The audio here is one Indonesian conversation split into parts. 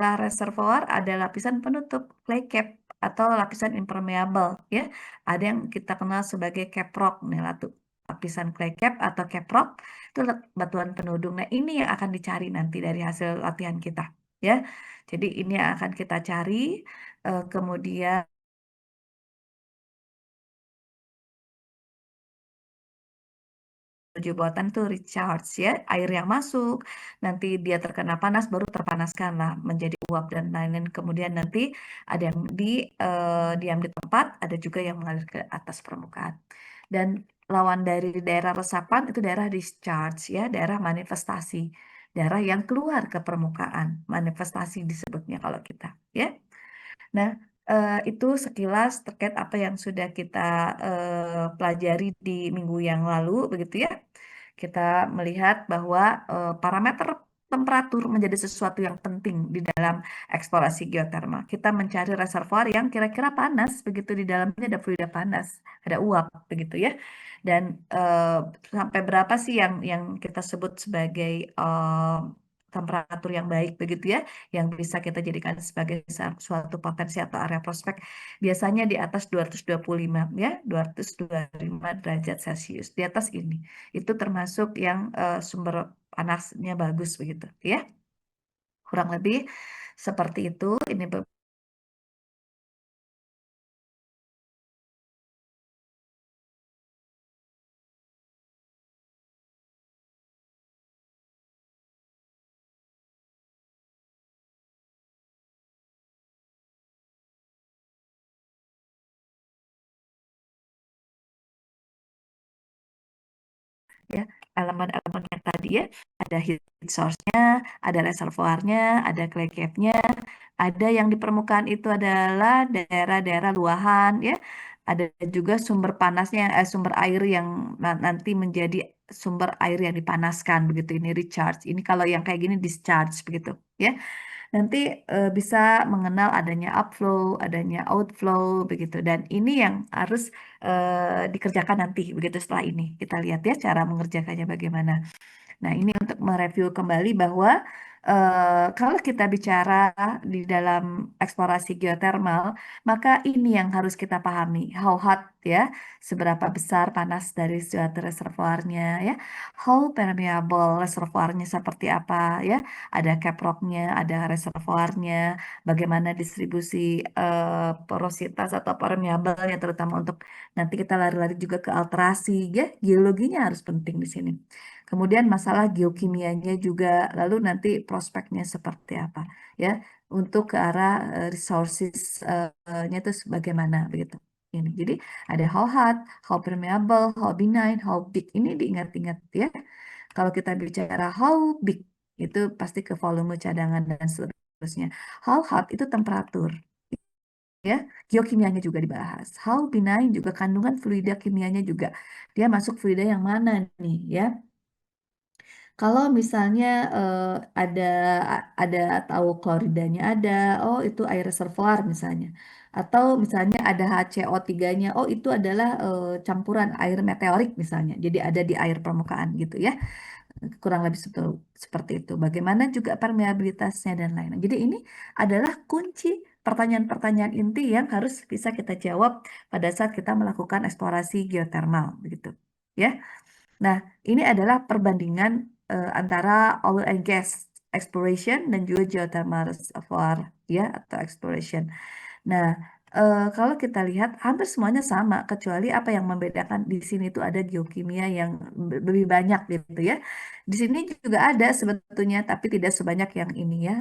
Setelah reservoir ada lapisan penutup clay cap atau lapisan impermeable ya. Ada yang kita kenal sebagai cap rock nih lapisan clay cap atau cap rock itu batuan penudung. Nah, ini yang akan dicari nanti dari hasil latihan kita ya. Jadi ini yang akan kita cari kemudian 7 buatan tuh recharge ya, air yang masuk, nanti dia terkena panas baru terpanaskan lah menjadi uap dan lain-lain. Kemudian nanti ada yang diam di tempat, ada juga yang mengalir ke atas permukaan. Dan lawan dari daerah resapan itu daerah discharge ya, daerah manifestasi, daerah yang keluar ke permukaan, manifestasi disebutnya kalau kita ya. Nah, itu sekilas terkait apa yang sudah kita pelajari di minggu yang lalu, begitu ya. Kita melihat bahwa parameter temperatur menjadi sesuatu yang penting di dalam eksplorasi geotermal. Kita mencari reservoir yang kira-kira panas, begitu di dalamnya ada fluida panas, ada uap, begitu ya. Dan sampai berapa sih yang kita sebut sebagai temperatur yang baik, begitu ya, yang bisa kita jadikan sebagai suatu potensi atau area prospek biasanya di atas 225 ya, 225 derajat Celcius. Di atas ini itu termasuk yang sumber panasnya bagus begitu ya. Kurang lebih seperti itu. Ini ya elemen-elemennya tadi ya, ada heat source-nya, ada reservoirnya, ada clay cap-nya, ada yang di permukaan itu adalah daerah-daerah luahan ya, ada juga sumber panasnya, sumber air yang nanti menjadi sumber air yang dipanaskan begitu, ini recharge. Ini kalau yang kayak gini discharge begitu ya. Nanti bisa mengenal adanya upflow, adanya outflow begitu. Dan ini yang harus dikerjakan nanti begitu setelah ini. Kita lihat ya cara mengerjakannya bagaimana. Nah, ini untuk mereview kembali bahwa kalau kita bicara di dalam eksplorasi geotermal, maka ini yang harus kita pahami, how hot ya, seberapa besar panas dari suatu reservoirnya ya, how permeable reservoirnya seperti apa ya, ada cap rocknya, ada reservoirnya, bagaimana distribusi porositas atau permeabelnya, terutama untuk nanti kita lari-lari juga ke alterasi ya, geologinya harus penting di sini. Kemudian masalah geokimianya juga, lalu nanti prospeknya seperti apa ya untuk ke arah resources-nya itu bagaimana begitu. Ini. Jadi ada how hot, how permeable, how benign, how big. Ini diingat-ingat ya. Kalau kita bicara how big itu pasti ke volume cadangan dan seterusnya. How hot itu temperatur ya. Geokimianya juga dibahas. How benign juga kandungan fluida kimianya juga. Dia masuk fluida yang mana nih ya. Kalau misalnya ada tahu kloridanya ada, oh itu air reservoir misalnya. Atau misalnya ada HCO3-nya, oh itu adalah campuran air meteorik misalnya. Jadi ada di air permukaan gitu ya. Kurang lebih seperti itu. Bagaimana juga permeabilitasnya dan lain-lain. Jadi ini adalah kunci pertanyaan-pertanyaan inti yang harus bisa kita jawab pada saat kita melakukan eksplorasi geotermal begitu. Ya. Nah, ini adalah perbandingan antara oil and gas exploration dan juga geothermal reservoir ya atau exploration. Nah, kalau kita lihat hampir semuanya sama kecuali apa yang membedakan di sini itu ada geokimia yang lebih banyak gitu ya. Di sini juga ada sebetulnya tapi tidak sebanyak yang ini ya.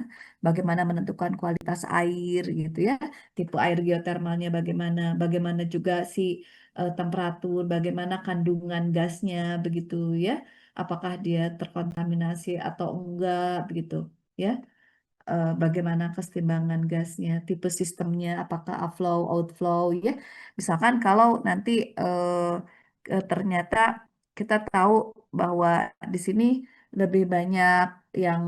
Bagaimana menentukan kualitas air gitu ya. Tipe air geotermalnya bagaimana, bagaimana juga si temperatur, bagaimana kandungan gasnya begitu ya. Apakah dia terkontaminasi atau enggak begitu ya, bagaimana kesetimbangan gasnya, tipe sistemnya, apakah upflow, outflow, ya. Misalkan kalau nanti ternyata kita tahu bahwa di sini lebih banyak yang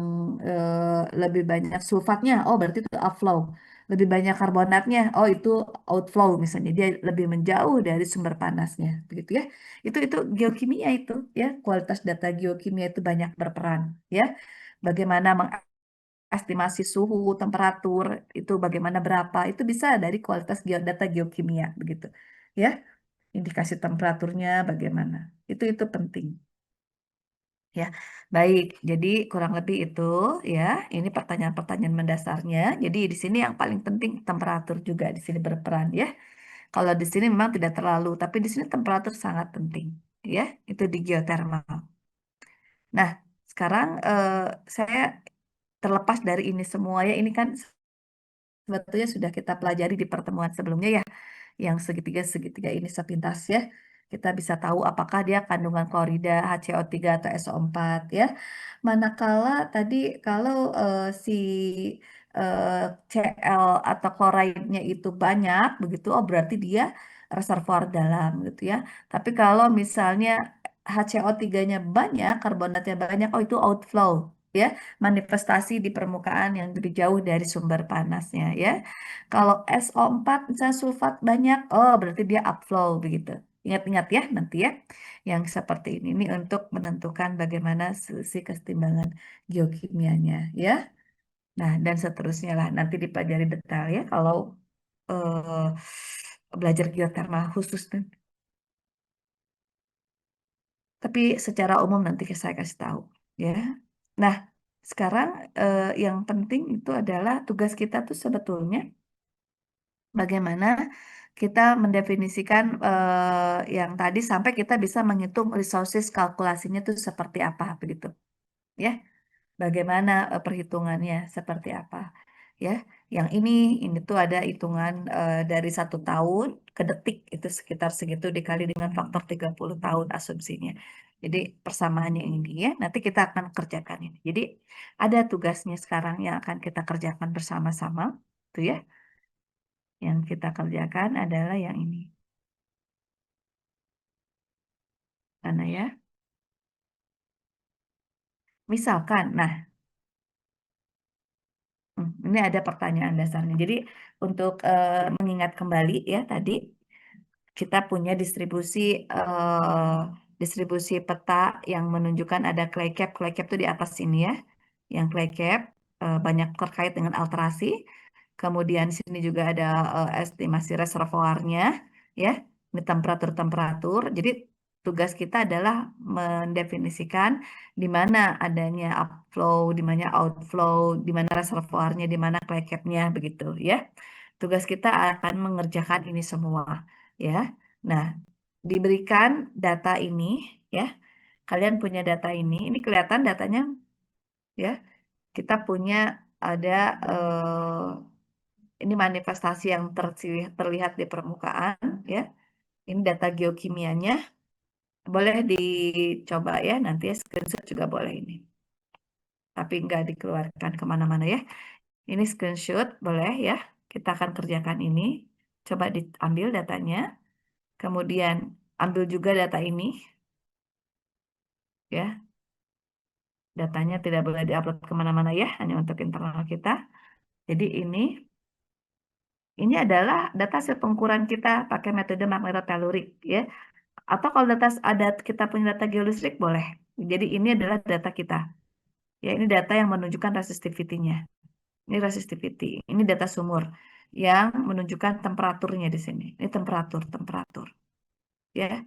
lebih banyak sulfatnya, oh berarti itu upflow. Lebih banyak karbonatnya, oh itu outflow misalnya, dia lebih menjauh dari sumber panasnya, begitu ya. Itu geokimia itu ya, kualitas data geokimia itu banyak berperan ya. Bagaimana estimasi suhu, temperatur itu bagaimana berapa, itu bisa dari kualitas data geokimia begitu. Ya, indikasi temperaturnya bagaimana. Itu penting. Ya, baik. Jadi kurang lebih itu ya. Ini pertanyaan-pertanyaan mendasarnya. Jadi di sini yang paling penting temperatur juga di sini berperan ya. Kalau di sini memang tidak terlalu, tapi di sini temperatur sangat penting ya. Itu di geothermal. Nah, sekarang saya terlepas dari ini semua ya, ini kan sebetulnya sudah kita pelajari di pertemuan sebelumnya ya, yang segitiga-segitiga ini sepintas ya. Kita bisa tahu apakah dia kandungan klorida, HCO3 atau SO4 ya. Manakala tadi kalau si Cl atau kloridnya itu banyak begitu, oh berarti dia reservoir dalam gitu ya. Tapi kalau misalnya HCO3-nya banyak, karbonatnya banyak, oh itu outflow ya, manifestasi di permukaan yang lebih jauh dari sumber panasnya ya. Kalau SO4 misalnya sulfat banyak, oh berarti dia upflow begitu. Ingat-ingat ya nanti ya, yang seperti ini untuk menentukan bagaimana si kesetimbangan geokimianya ya. Nah, dan seterusnya lah nanti dipelajari detail ya kalau eh, belajar geotermal khusus. Tapi secara umum nanti saya kasih tahu ya. Nah, sekarang yang penting itu adalah tugas kita tuh sebetulnya bagaimana kita mendefinisikan yang tadi sampai kita bisa menghitung resources kalkulasinya tuh seperti apa begitu. Ya, bagaimana perhitungannya seperti apa. Ya, yang ini tuh ada hitungan dari 1 tahun ke detik itu sekitar segitu dikali dengan faktor 30 tahun asumsinya. Jadi persamaannya ini ya, nanti kita akan kerjakan ini. Jadi ada tugasnya sekarang yang akan kita kerjakan bersama-sama, tuh ya. Yang kita kerjakan adalah yang ini. Mana ya? Misalkan, nah, ini ada pertanyaan dasarnya. Jadi untuk mengingat kembali ya tadi kita punya distribusi peta yang menunjukkan ada clay cap. Clay cap itu di atas ini ya. Yang clay cap banyak terkait dengan alterasi. Kemudian di sini juga ada estimasi reservoirnya ya. Ini temperatur-temperatur. Jadi tugas kita adalah mendefinisikan di mana adanya upflow, di mana outflow, di mana reservoirnya, di mana clay capnya begitu ya. Tugas kita akan mengerjakan ini semua ya. Nah, diberikan data ini ya. Kalian punya data ini kelihatan datanya ya. Kita punya ada ini manifestasi yang terlihat di permukaan ya. Ini data geokimianya. Boleh dicoba ya, nanti ya screenshot juga boleh ini. Tapi nggak dikeluarkan kemana-mana ya. Ini screenshot boleh ya. Kita akan kerjakan ini. Coba diambil datanya. Kemudian ambil juga data ini ya. Datanya tidak boleh diupload kemana-mana ya, hanya untuk internal kita. Jadi ini adalah data hasil pengukuran kita pakai metode magnetotelurik ya. Atau kalau ada kita punya data geolistrik boleh. Jadi ini adalah data kita. Ya, ini data yang menunjukkan resistivity-nya. Ini resistivity. Ini data sumur yang menunjukkan temperaturnya di sini. Ini temperatur. Ya.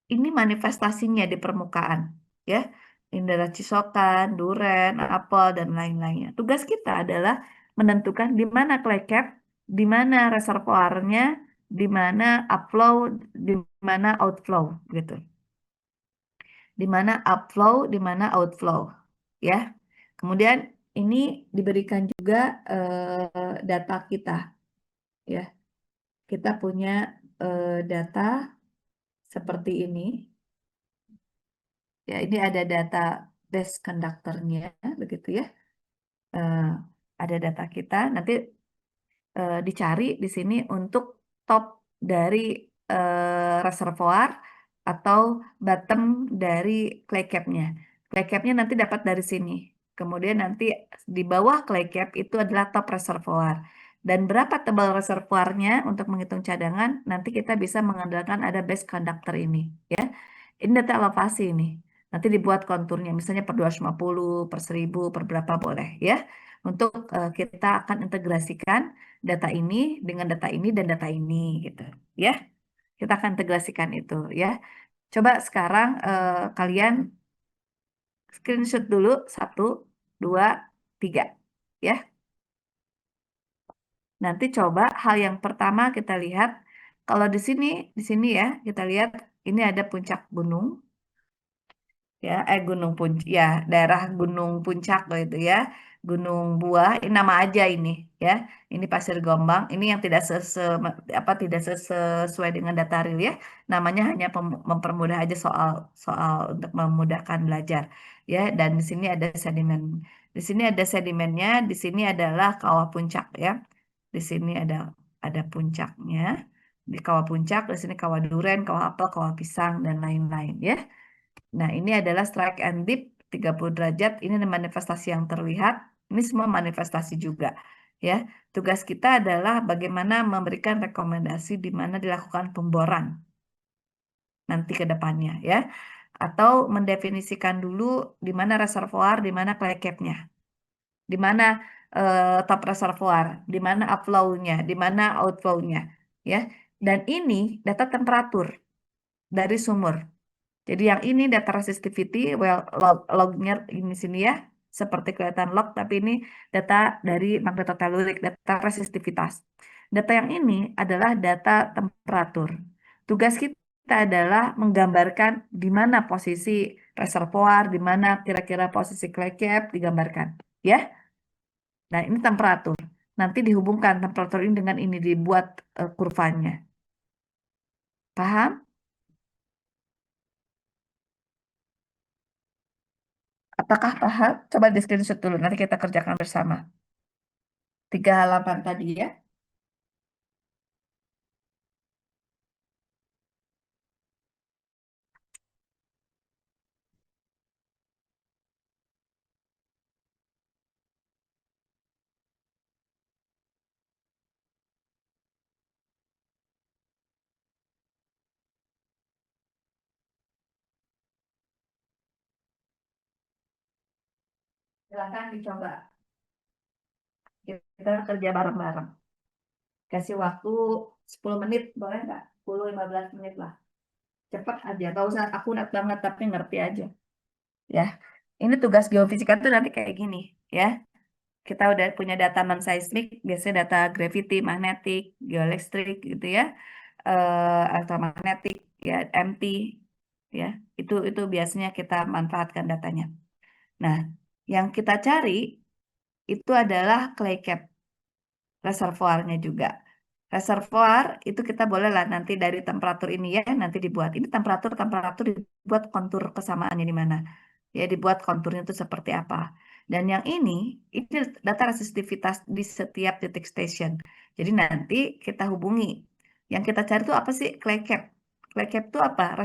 Ini manifestasinya di permukaan, ya. Ini adalah cisokan, duren, apel, dan lain-lainnya. Tugas kita adalah menentukan di mana clay cap, di mana reservoirnya, di mana upflow, di mana outflow, gitu. Di mana upflow, di mana outflow, ya. Kemudian ini diberikan juga data kita, ya. Kita punya data seperti ini. Ya, ini ada data best conductornya, begitu ya. Eh, ada data kita, nanti dicari di sini untuk top dari reservoir atau bottom dari clay cap-nya. Clay cap-nya nanti dapat dari sini. Kemudian nanti di bawah clay cap itu adalah top reservoir. Dan berapa tebal reservoirnya untuk menghitung cadangan, nanti kita bisa mengandalkan ada best conductor ini. Ya, ini data elevasi ini. Nanti dibuat konturnya, misalnya per 250, per 1000, per berapa boleh ya. Untuk kita akan integrasikan data ini dengan data ini dan data ini gitu ya. Kita akan integrasikan itu ya. Coba sekarang kalian screenshot dulu 1, 2, 3 ya. Nanti coba hal yang pertama kita lihat kalau di sini ya kita lihat ini ada puncak gunung ya gunung puncak ya daerah Gunung Puncak gitu ya Gunung Buah ini nama aja ini ya ini Pasir Gombang ini yang tidak apa tidak sesuai dengan data real ya namanya hanya mempermudah aja soal soal untuk memudahkan belajar ya dan di sini ada sedimen di sini ada sedimennya di sini adalah kawah puncak ya di sini ada puncaknya di kawah puncak di sini kawah duren kawah apel kawah pisang dan lain-lain ya. Nah, ini adalah strike and dip 30 derajat. Ini manifestasi yang terlihat. Ini semua manifestasi juga. Ya, tugas kita adalah bagaimana memberikan rekomendasi di mana dilakukan pemboran nanti ke depannya ya. Atau mendefinisikan dulu di mana reservoir, di mana clay cap-nya, di mana top reservoir, di mana upflow-nya, di mana outflow-nya ya. Dan ini data temperatur dari sumur. Jadi yang ini data resistivity, well, lognya ini sini ya, seperti kelihatan log, tapi ini data dari magnetotelurik, data resistivitas. Data yang ini adalah data temperatur. Tugas kita adalah menggambarkan di mana posisi reservoir, di mana kira-kira posisi clay cap digambarkan, ya. Nah ini temperatur. Nanti dihubungkan temperatur ini dengan ini dibuat kurvanya. Paham? Apakah paham? Coba di screenshot dulu, nanti kita kerjakan bersama. 3 halaman tadi ya. Silakan dicoba. Kita kerja bareng-bareng. Kasih waktu 10 menit, boleh nggak? 10-15 menit lah. Cepat aja, gak usah akurat banget, tapi ngerti aja. Ya, ini tugas geofisika tuh nanti kayak gini, ya. Kita udah punya data non-seismik, biasanya data gravity, magnetik, geoelektrik gitu ya, elektromagnetik, ya, MT, ya. Itu biasanya kita manfaatkan datanya. Nah, yang kita cari itu adalah clay cap reservoirnya juga. Reservoir itu kita boleh lah nanti dari temperatur ini ya nanti dibuat. Ini temperatur dibuat kontur kesamaannya di mana. Ya dibuat konturnya itu seperti apa. Dan yang ini data resistivitas di setiap titik station. Jadi nanti kita hubungi. Yang kita cari itu apa sih? Clay cap. Clay cap itu apa?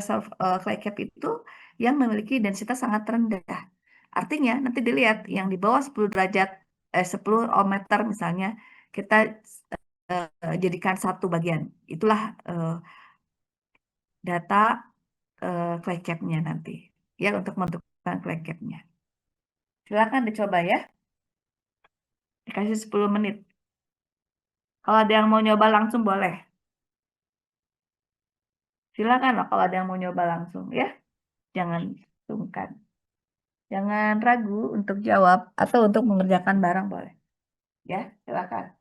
Clay cap itu yang memiliki densitas sangat rendah. Artinya nanti dilihat yang di bawah 10 derajat 10 ohmmeter misalnya kita jadikan satu bagian. Itulah data clay cap-nya nanti. Ya, untuk menentukan clay cap-nya. Silakan dicoba ya. Dikasih 10 menit. Kalau ada yang mau nyoba langsung boleh. Silakan lah kalau ada yang mau nyoba langsung ya. Jangan sungkan. Jangan ragu untuk jawab atau untuk mengerjakan barang boleh. Ya, silakan.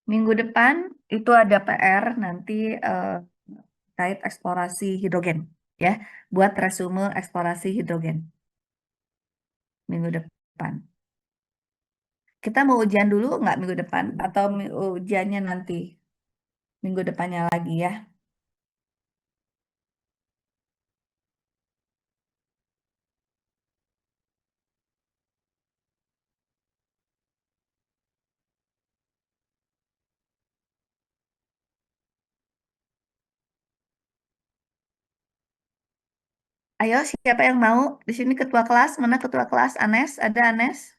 Minggu depan itu ada PR nanti terkait eksplorasi hidrogen ya. Buat resume eksplorasi hidrogen minggu depan. Kita mau ujian dulu nggak minggu depan? Atau ujiannya nanti minggu depannya lagi ya? Ayo, siapa yang mau? Di sini ketua kelas, mana ketua kelas? Anes, ada Anes?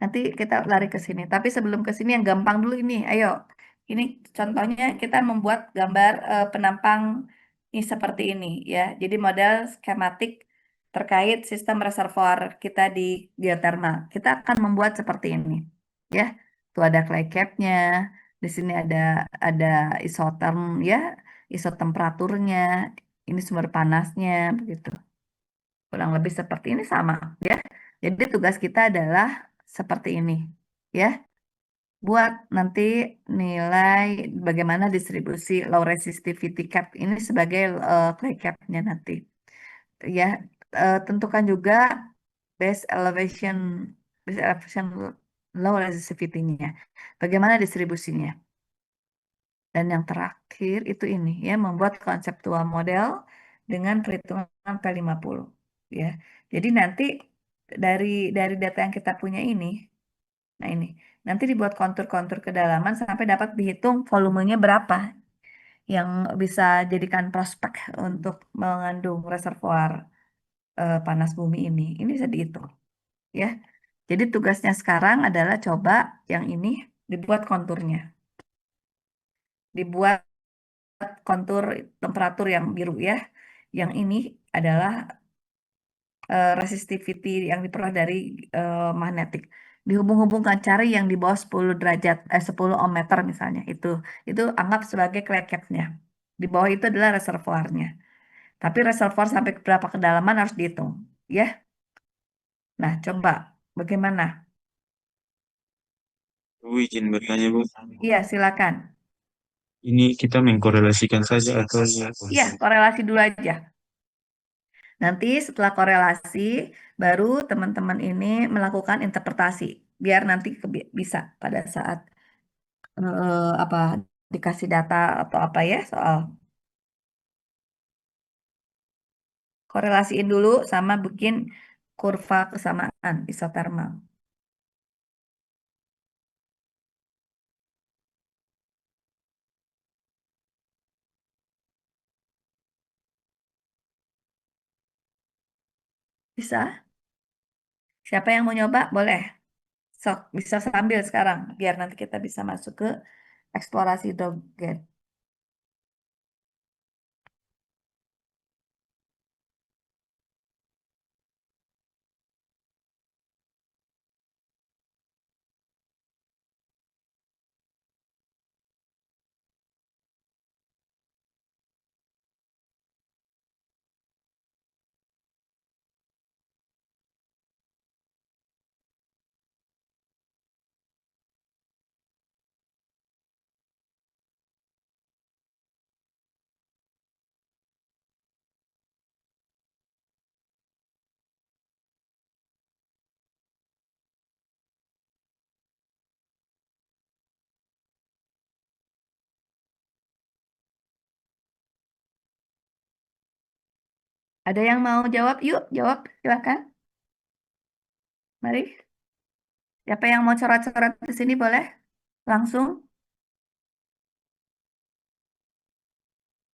Nanti kita lari ke sini. Tapi sebelum ke sini yang gampang dulu ini. Ayo, ini contohnya kita membuat gambar penampang Ini seperti ini ya. Jadi model skematik terkait sistem reservoir kita di geothermal. Kita akan membuat seperti ini ya. Tuh ada clay cap-nya, di sini ada isotherm ya, isotemperaturnya, ini sumber panasnya begitu. Kurang lebih seperti ini sama ya. Jadi tugas kita adalah seperti ini ya. Buat nanti nilai bagaimana distribusi low resistivity cap ini sebagai clay cap-nya nanti. Ya, tentukan juga base elevation base elevation low resistivity-nya. Bagaimana distribusinya? Dan yang terakhir itu ini ya, membuat konseptual model dengan perhitungan P50 ya. Jadi nanti dari data yang kita punya ini, nah ini nanti dibuat kontur-kontur kedalaman sampai dapat dihitung volumenya berapa yang bisa jadikan prospek untuk mengandung reservoir panas bumi ini. Ini bisa dihitung ya. Jadi tugasnya sekarang adalah coba yang ini dibuat konturnya. Dibuat kontur temperatur yang biru ya. Yang ini adalah resistivity yang diperoleh dari magnetik. Dihubung-hubungkan cari yang di bawah 10 derajat, 10 ohm meter misalnya. Itu anggap sebagai clay cap-nya. Di bawah itu adalah reservoirnya. Tapi reservoir sampai berapa kedalaman harus dihitung. Ya. Nah, coba bagaimana? Bu, izin bertanya, Bu. Iya, silakan. Ini kita mengkorelasikan saja atau Iya, korelasi dulu aja. Nanti setelah korelasi, baru teman-teman ini melakukan interpretasi. Biar nanti bisa pada saat apa dikasih data atau apa ya soal korelasiin dulu sama bikin kurva kesamaan isotermal. Bisa? Siapa yang mau nyoba? Boleh. Sok, bisa sambil sekarang biar nanti kita bisa masuk ke eksplorasi hidrogen. Ada yang mau jawab? Yuk, jawab. Silakan. Mari. Siapa yang mau coret-coret di sini boleh? Langsung.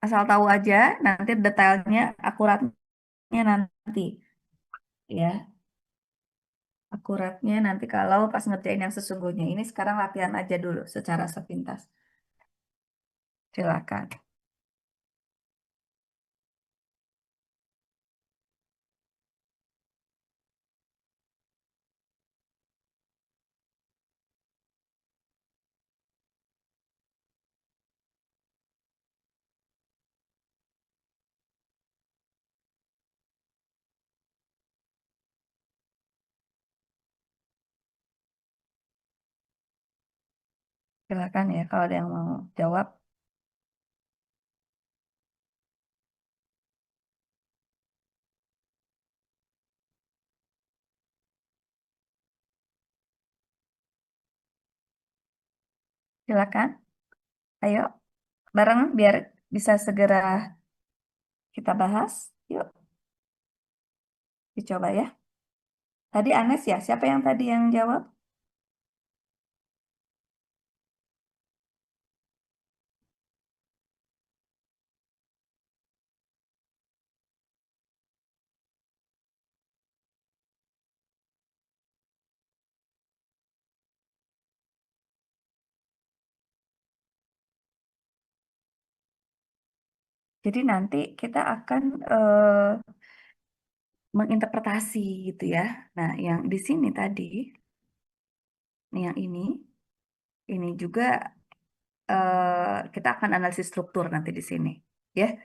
Asal tahu aja, nanti detailnya, akuratnya nanti. Ya, akuratnya nanti kalau pas ngerjain yang sesungguhnya. Ini sekarang latihan aja dulu secara sepintas. Silakan. Silakan ya kalau ada yang mau jawab. Silakan. Ayo, bareng biar bisa segera kita bahas. Yuk, dicoba ya. Tadi Anes ya, siapa yang tadi yang jawab? Jadi nanti kita akan menginterpretasi gitu ya. Nah, yang di sini tadi, yang ini juga kita akan analisis struktur nanti di sini, ya.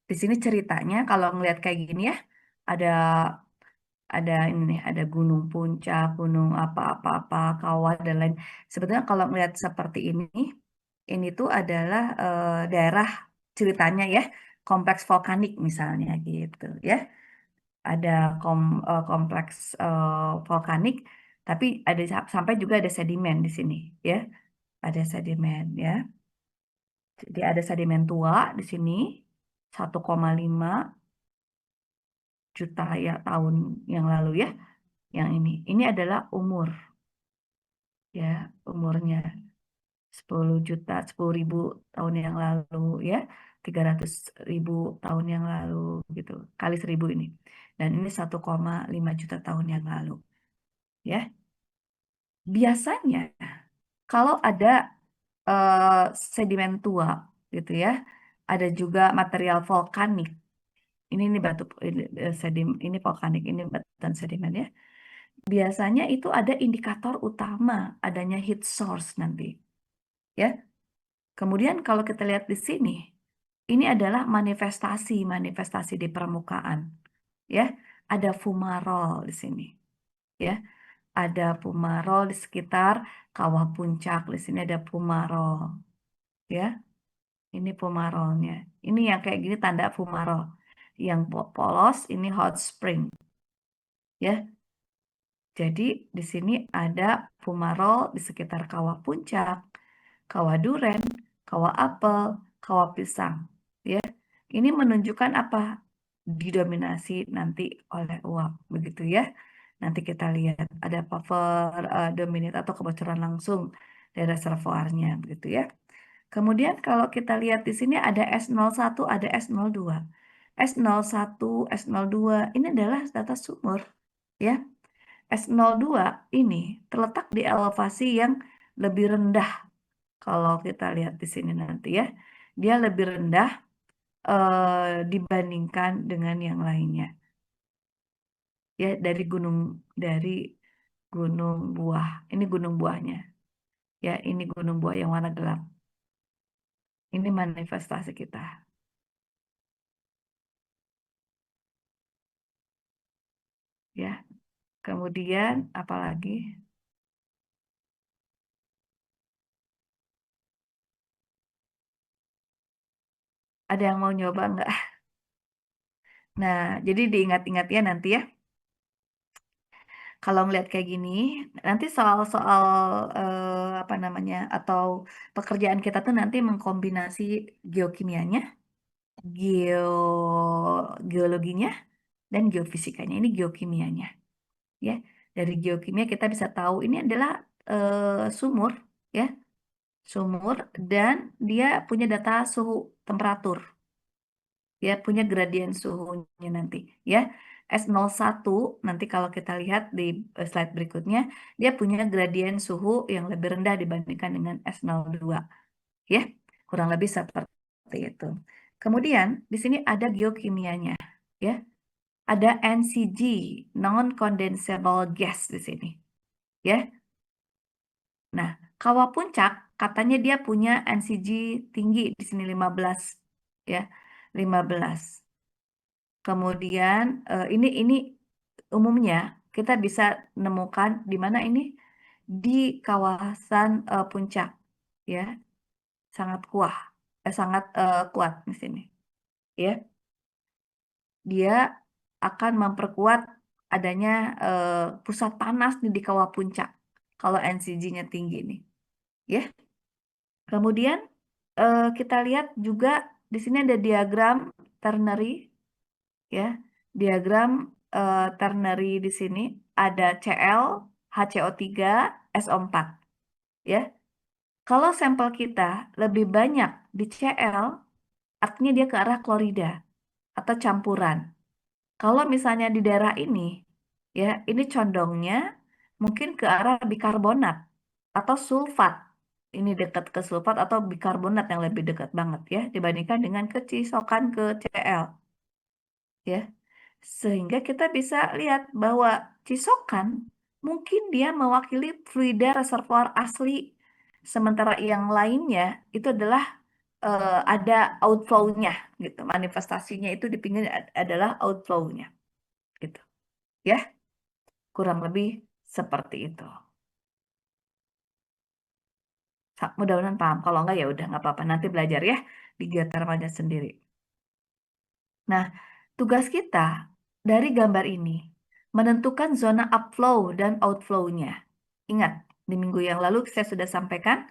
Di sini ceritanya kalau ngelihat kayak gini ya, ada ini nih, ada gunung puncak, gunung apa-apa-apa, kawah dan lain. Sebetulnya kalau ngelihat seperti ini tuh adalah daerah ceritanya ya, kompleks vulkanik misalnya gitu ya. Ada kompleks vulkanik, tapi ada sampai juga ada sedimen di sini ya, ada sedimen ya. Jadi ada sedimen tua di sini 1,5 juta ya tahun yang lalu ya. Yang ini adalah umur ya, umurnya 10 juta, 10.000 tahun yang lalu ya, 300.000 tahun yang lalu gitu, kali 1.000 ini. Dan ini 1,5 juta tahun yang lalu ya. Biasanya kalau ada sedimen tua gitu ya, ada juga material vulkanik. Ini batu ini vulkanik, ini batuan sedimen ya. Biasanya itu ada indikator utama adanya heat source nanti. Ya. Kemudian kalau kita lihat di sini, ini adalah manifestasi di permukaan. Ya, ada fumarol di sini. Ya, ada fumarol di sekitar kawah puncak. Di sini ada fumarol. Ya, ini fumarolnya. Ini yang kayak gini tanda fumarol. Yang polos ini hot spring. Ya, jadi di sini ada fumarol di sekitar kawah puncak, kawah duren, kawah apel, kawah pisang. Ya, ini menunjukkan apa? Didominasi nanti oleh uap, begitu ya. Nanti kita lihat ada buffer dominate atau kebocoran langsung dari reservoirnya, begitu ya. Kemudian kalau kita lihat di sini ada S01, ada S02. S01, S02 ini adalah data sumur, ya. S02 ini terletak di elevasi yang lebih rendah. Kalau kita lihat di sini nanti ya, dia lebih rendah dibandingkan dengan yang lainnya. Ya, dari gunung buah. Ini gunung buahnya. Ya, ini gunung buah yang warna gelap. Ini manifestasi kita. Ya. Kemudian apalagi? Ada yang mau nyoba nggak? Nah, jadi diingat-ingat ya nanti ya. Kalau ngeliat kayak gini, nanti soal-soal apa namanya atau pekerjaan kita tuh nanti mengkombinasi geokimianya, geologinya, dan geofisikanya. Ini geokimianya, ya. Dari geokimia kita bisa tahu ini adalah sumur, ya, sumur dan dia punya data suhu temperatur, ya, punya gradien suhunya nanti, ya. S01 nanti kalau kita lihat di slide berikutnya, dia punya gradien suhu yang lebih rendah dibandingkan dengan S02, ya. Kurang lebih seperti itu. Kemudian di sini ada geokimianya, ya. Ada NCG, non-condensable gas di sini, ya. Nah, kawah puncak katanya dia punya NCG tinggi di sini 15, ya. 15. Kemudian ini umumnya kita bisa menemukan di mana ini di kawasan puncak, ya, sangat sangat kuat di sini, ya. Dia akan memperkuat adanya pusat panas nih di kawah puncak kalau NCG-nya tinggi nih, ya. Kemudian kita lihat juga di sini ada diagram ternary, ya. Diagram ternary di sini ada Cl, HCO3, SO4, ya. Kalau sampel kita lebih banyak di Cl, artinya dia ke arah klorida atau campuran. Kalau misalnya di daerah ini, ya, ini condongnya mungkin ke arah bikarbonat atau sulfat, ini dekat ke sulfat atau bikarbonat yang lebih dekat banget ya dibandingkan dengan kecisokan ke Cl ya. Sehingga kita bisa lihat bahwa cisokan mungkin dia mewakili fluida reservoir asli, sementara yang lainnya itu adalah ada outflow-nya gitu. Manifestasinya itu di pinggir adalah outflow-nya gitu. Ya, kurang lebih seperti itu. Mudah-mudahan paham. Kalau enggak ya udah nggak apa-apa. Nanti belajar ya di geotermalnya sendiri. Nah, tugas kita dari gambar ini menentukan zona upflow dan outflow-nya. Ingat, di minggu yang lalu saya sudah sampaikan,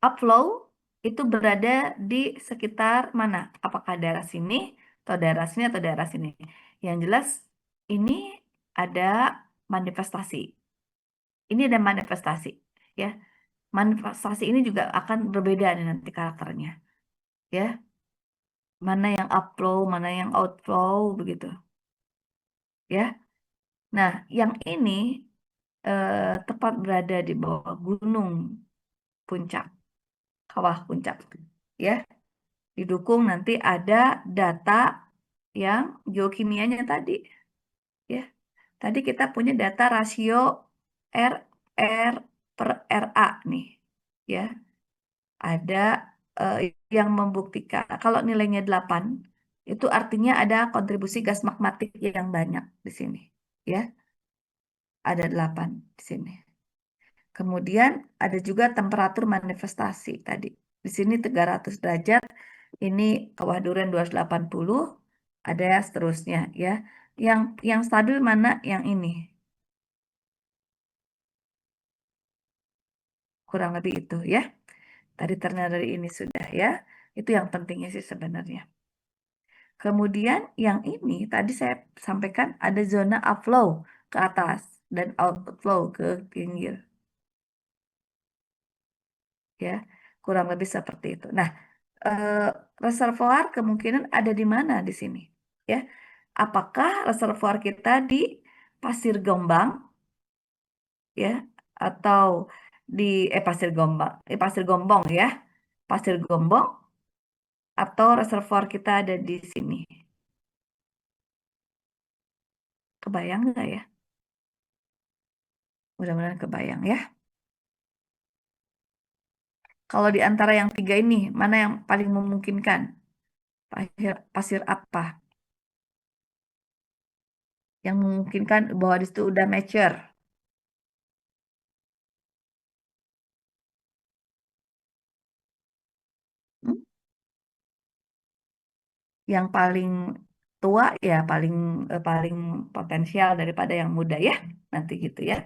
upflow itu berada di sekitar mana? Apakah daerah sini, atau daerah sini, atau daerah sini? Yang jelas, ini ada manifestasi. Ini ada manifestasi, ya. Manifestasi ini juga akan berbeda nih nanti karakternya, ya. Mana yang upflow, mana yang outflow, begitu, ya. Nah, yang ini tepat berada di bawah gunung puncak, kawah puncak, ya. Didukung nanti ada data yang geokimianya tadi, ya. Tadi kita punya data rasio R R per RA nih, ya. Ada eh, yang membuktikan kalau nilainya 8 itu artinya ada kontribusi gas magmatik yang banyak di sini, ya. Ada 8 di sini. Kemudian ada juga temperatur manifestasi tadi. Di sini 300 derajat, ini kawah durian 280, ada seterusnya ya. Yang stabil mana? Yang ini. Kurang lebih itu ya. Tadi ternyata dari ini sudah ya. Itu yang pentingnya sih sebenarnya. Kemudian yang ini tadi saya sampaikan ada zona upflow ke atas dan outflow ke pinggir. Ya, kurang lebih seperti itu. Nah, eh, reservoir kemungkinan ada di mana di sini? Ya, apakah reservoir kita di Pasir Gombang, ya, atau di Pasir Gombong ya, Pasir Gombong, atau reservoir kita ada di sini? Kebayang nggak ya? Mudah-mudahan kebayang ya. Kalau di antara yang tiga ini, mana yang paling memungkinkan? Pasir apa? Yang memungkinkan bahwa di situ udah mature? Hmm? Yang paling tua ya paling potensial daripada yang muda ya, nanti gitu ya.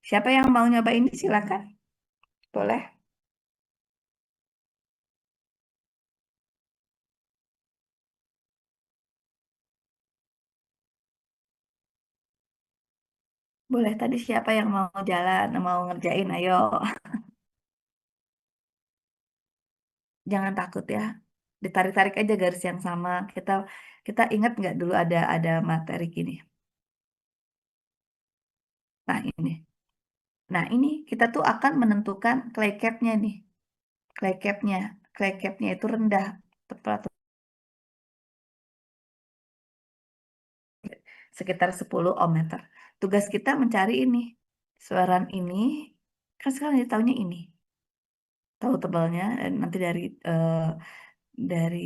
Siapa yang mau nyoba ini silakan, boleh. Boleh, tadi siapa yang mau jalan, mau ngerjain, ayo. Jangan takut ya, ditarik-tarik aja garis yang sama. Kita ingat nggak dulu ada materi gini. Nah ini, nah ini kita tuh akan menentukan clay cap-nya nih. Clay cap-nya, clay cap-nya itu rendah, tepat sekitar 10 ohm meter. Tugas kita mencari ini, suaran ini, kan sekarang ditahunya ini. Tahu tebalnya, nanti dari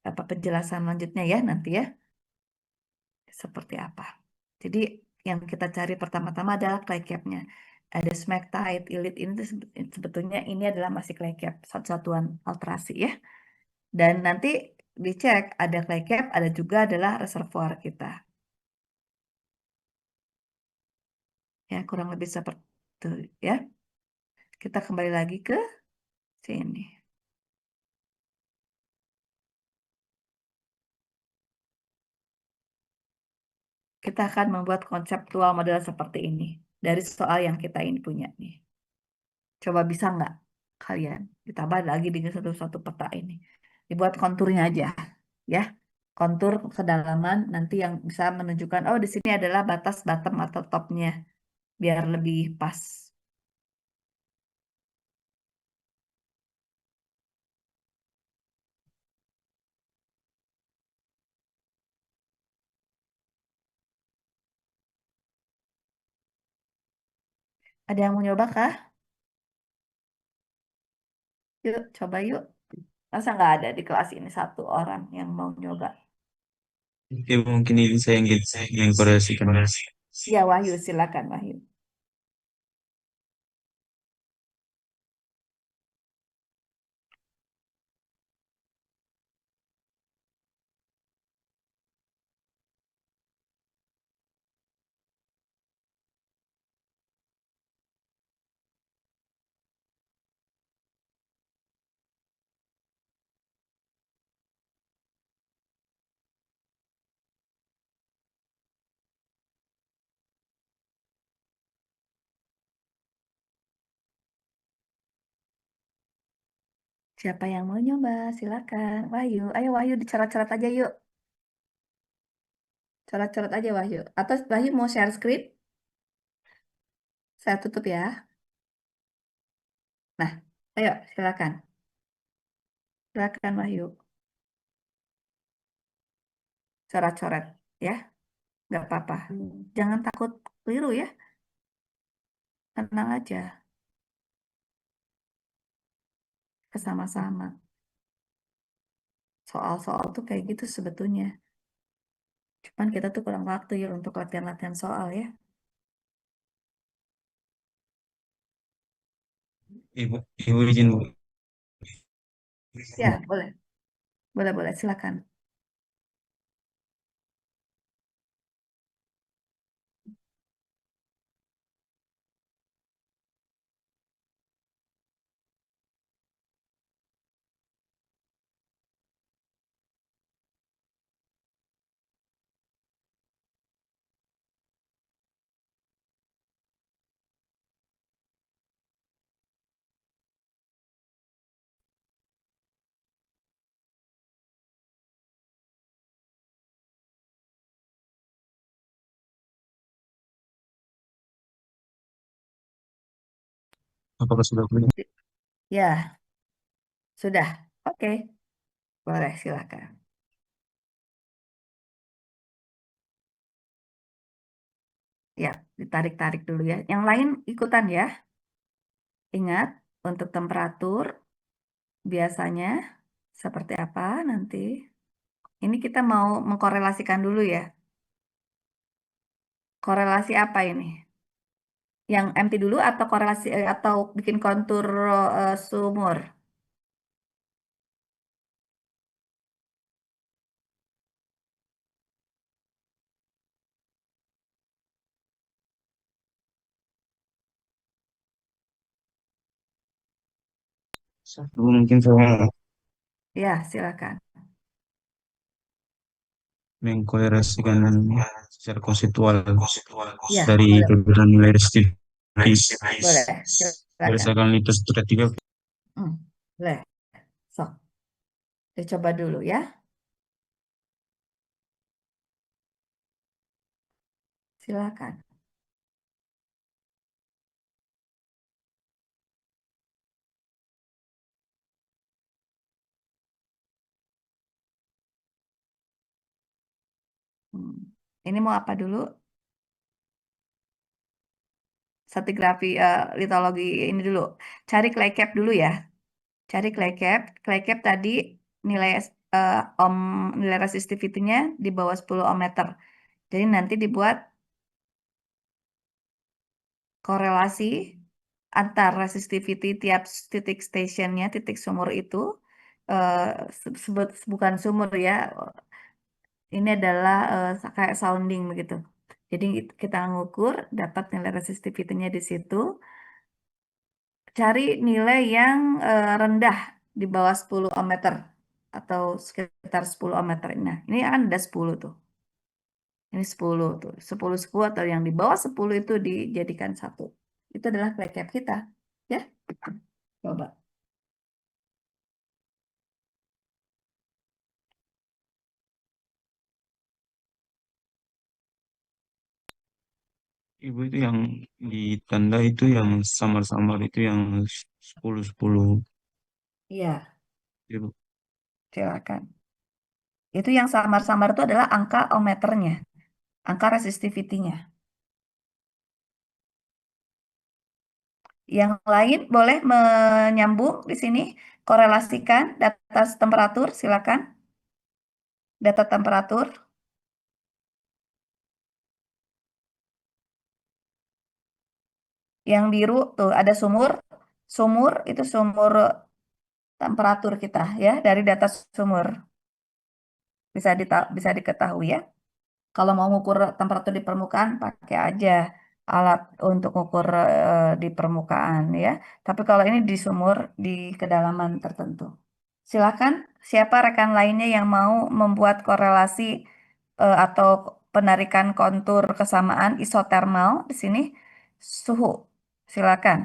apa penjelasan lanjutnya ya nanti ya, seperti apa. Jadi yang kita cari pertama-tama adalah clay cap-nya. Ada smaktite, Elite ini tuh sebetulnya ini adalah masih clay cap, satuan alterasi ya. Dan nanti dicek ada clay cap, ada juga adalah reservoir kita. Ya, kurang lebih seperti itu ya. Kita kembali lagi ke sini. Kita akan membuat konseptual model seperti ini dari soal yang kita ini punya nih. Coba bisa nggak kalian ditambah lagi dengan satu-satu peta ini. Dibuat konturnya aja ya. Kontur kedalaman nanti yang bisa menunjukkan oh di sini adalah batas bottom atau topnya biar lebih pas. Ada yang mau nyoba kah? Yuk, coba yuk. Masa nggak ada di kelas ini satu orang yang mau nyoba? Oke, mungkin ini saya yang mengkoreasikan. Ya, Wahyu, silakan Wahyu. Siapa yang mau nyoba? Silakan. Wahyu, ayo Wahyu dicoret-coret aja yuk. Coret-coret aja Wahyu. Atau Wahyu mau share screen? Saya tutup ya. Nah, ayo silakan. Silakan Wahyu. Coret-coret ya. Nggak apa-apa. Jangan takut keliru ya. Tenang aja. Kesama-sama. Soal-soal tuh kayak gitu sebetulnya. Cuman kita tuh kurang waktu ya untuk latihan-latihan soal ya. Ibu izin, Bu. Ya, boleh. Boleh, boleh. Silakan. Apakah sudah boleh? Ya, sudah. Oke. Boleh, silakan. Ya, ditarik-tarik dulu ya. Yang lain ikutan ya. Ingat, untuk temperatur biasanya seperti apa nanti. Ini kita mau mengkorelasikan dulu ya. Korelasi apa ini? Yang empty dulu atau korelasi atau bikin kontur sumur? Satu mungkin saya Ya, silakan. mengkolerasikan secara konseptual Ya, dari boleh. perbedaan nilai restriktif Boleh. Silakan. berdasarkan lintas tiga. Hmm, boleh. So, dicoba dulu ya. Silakan. Hmm. Ini mau apa dulu? Stratigrafi litologi ini dulu. Cari clay cap dulu ya. Cari clay cap. Clay cap tadi nilai eh, ohm nilai resistivity-nya di bawah 10 ohm meter. Jadi nanti dibuat korelasi antar resistivity tiap titik stationnya, titik sumur itu eh, bukan sumur ya. Ini adalah kayak sounding begitu. Jadi kita ngukur dapat nilai resistivity-nya di situ. Cari nilai yang rendah di bawah 10 ohm meter atau sekitar 10 ohm meter. Nah, ini kan ada 10 tuh. Ini 10 tuh. 10 atau yang di bawah 10 itu dijadikan satu. Itu adalah clay cap kita. Ya, coba. Ibu itu yang di tanda itu yang samar-samar itu yang 10-10. Iya, Ibu. silakan. Itu yang samar-samar itu adalah angka ohm meternya, angka resistivity-nya. Yang lain boleh menyambung di sini, korelasikan data temperatur, silakan. Data temperatur. Yang biru tuh ada sumur. Sumur itu sumur temperatur kita ya, dari data sumur. Bisa diketahui ya. Kalau mau ngukur temperatur di permukaan, pakai aja alat untuk ngukur di permukaan ya. Tapi kalau ini di sumur di kedalaman tertentu. Silakan, siapa rekan lainnya yang mau membuat korelasi atau penarikan kontur kesamaan isotermal di sini suhu. Silakan.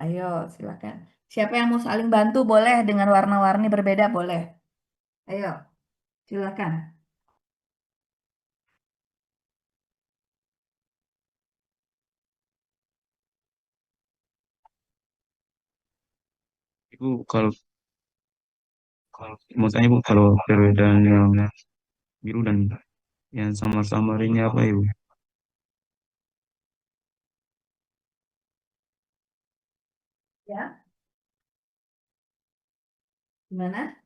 Ayo, silakan. Siapa yang mau saling bantu boleh dengan warna-warni berbeda boleh. Ayo, silakan. Ibu kalau kalau mau tanya Bu, kalau perbedaan yang biru dan yang samar-samar ini apa Ibu? Ya, gimana?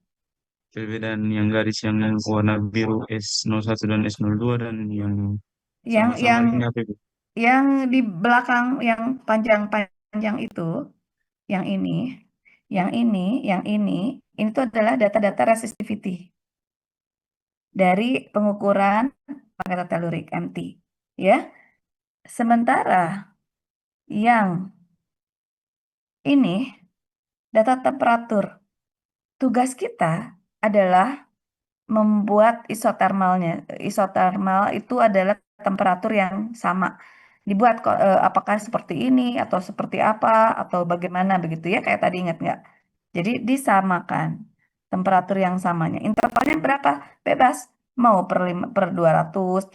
Perbedaan yang garis yang warna biru S01 dan S02 dan yang Yang samar-samar yang ini apa Ibu? yang di belakang yang panjang-panjang itu, yang ini, yang ini, ini tuh adalah data-data resistivity dari pengukuran magneto telluric MT, ya. Sementara yang ini data temperatur. Tugas kita adalah membuat isotermalnya. Isotermal itu adalah temperatur yang sama. Dibuat apakah seperti ini atau seperti apa atau bagaimana begitu ya, kayak tadi ingat nggak? Jadi disamakan temperatur yang samanya. Intervalnya berapa? Bebas. Mau per 200,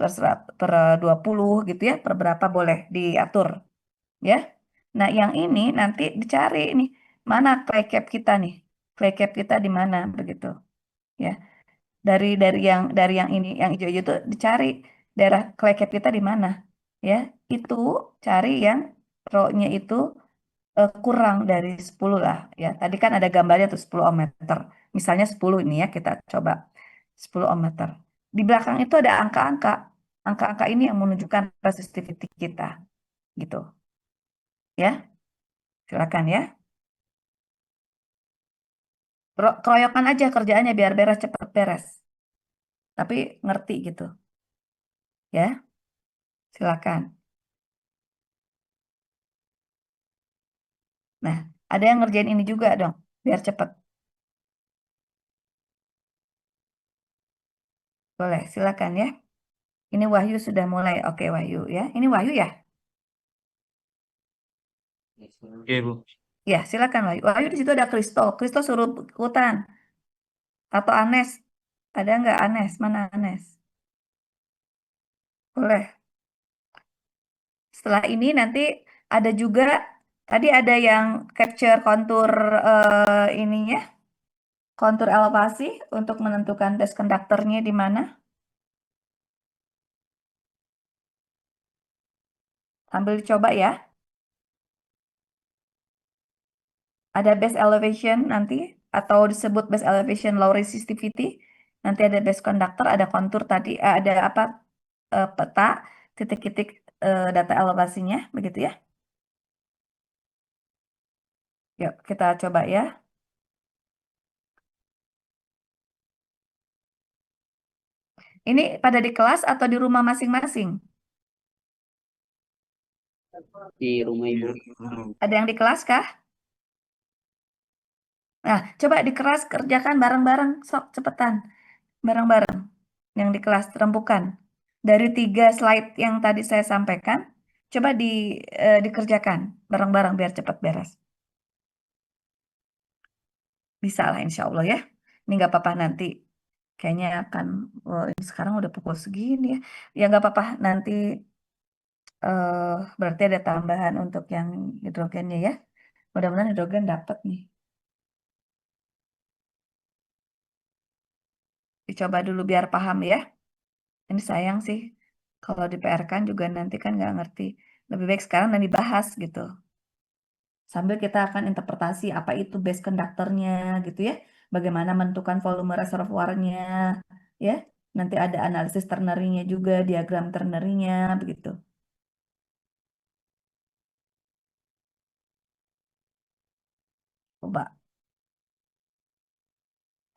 per 20 gitu ya, per berapa boleh diatur ya. Nah, yang ini nanti dicari nih, mana clay cap kita nih. Clay cap kita di mana begitu ya. Dari yang ini yang hijau-hijau itu dicari daerah clay cap kita di mana ya. Itu cari yang row-nya itu kurang dari 10 lah ya. Tadi kan ada gambarnya tuh 10 ohmmeter. Misalnya 10 ini ya, kita coba 10 ohmmeter. Di belakang itu ada angka-angka. Angka-angka ini yang menunjukkan resistivity kita gitu ya. Silakan ya. Keroyokan aja kerjaannya biar beres, cepet beres. Tapi ngerti gitu ya. Silakan. Nah, ada yang ngerjain ini juga dong, biar cepet. Boleh, silakan ya. Ini Wahyu sudah mulai. Oke, Wahyu ya. Ini Wahyu ya? Oke Bu. Ya, silakan Wahyu. Wahyu di situ ada Kristo. Kristo suruh ikutan. Atau Anes. Ada nggak Anes? Mana Anes? Boleh. Setelah ini nanti ada juga, tadi ada yang capture kontur ininya, kontur elevasi untuk menentukan tes konduktornya di mana. Sambil dicoba ya. Ada base elevation nanti, atau disebut base elevation low resistivity. Nanti ada base conductor, ada kontur tadi, ada apa, peta, titik-titik data elevasinya, begitu ya. Yuk, kita coba ya. Ini pada di kelas atau di rumah masing-masing? Di rumah ibu. Ada yang di kelas kah? Nah, coba di kelas kerjakan bareng-bareng, sok cepetan, bareng-bareng. Yang di kelas rembukan. Dari 3 slide yang tadi saya sampaikan, coba dikerjakan bareng-bareng biar cepat beres. Bisa lah insya Allah ya. Ini nggak apa-apa nanti. Kayaknya akan, oh, ini sekarang udah pukul segini ya. Ya nggak apa-apa nanti berarti ada tambahan untuk yang hidrogennya ya. Mudah-mudahan hidrogen dapat nih. Dicoba dulu biar paham ya. Ini sayang sih, kalau di PR kan juga nanti kan nggak ngerti. Lebih baik sekarang dan dibahas gitu. Sambil kita akan interpretasi apa itu base conductornya gitu ya. Bagaimana menentukan volume reservoirnya ya. Nanti ada analisis ternary-nya juga, diagram ternary-nya begitu. Coba.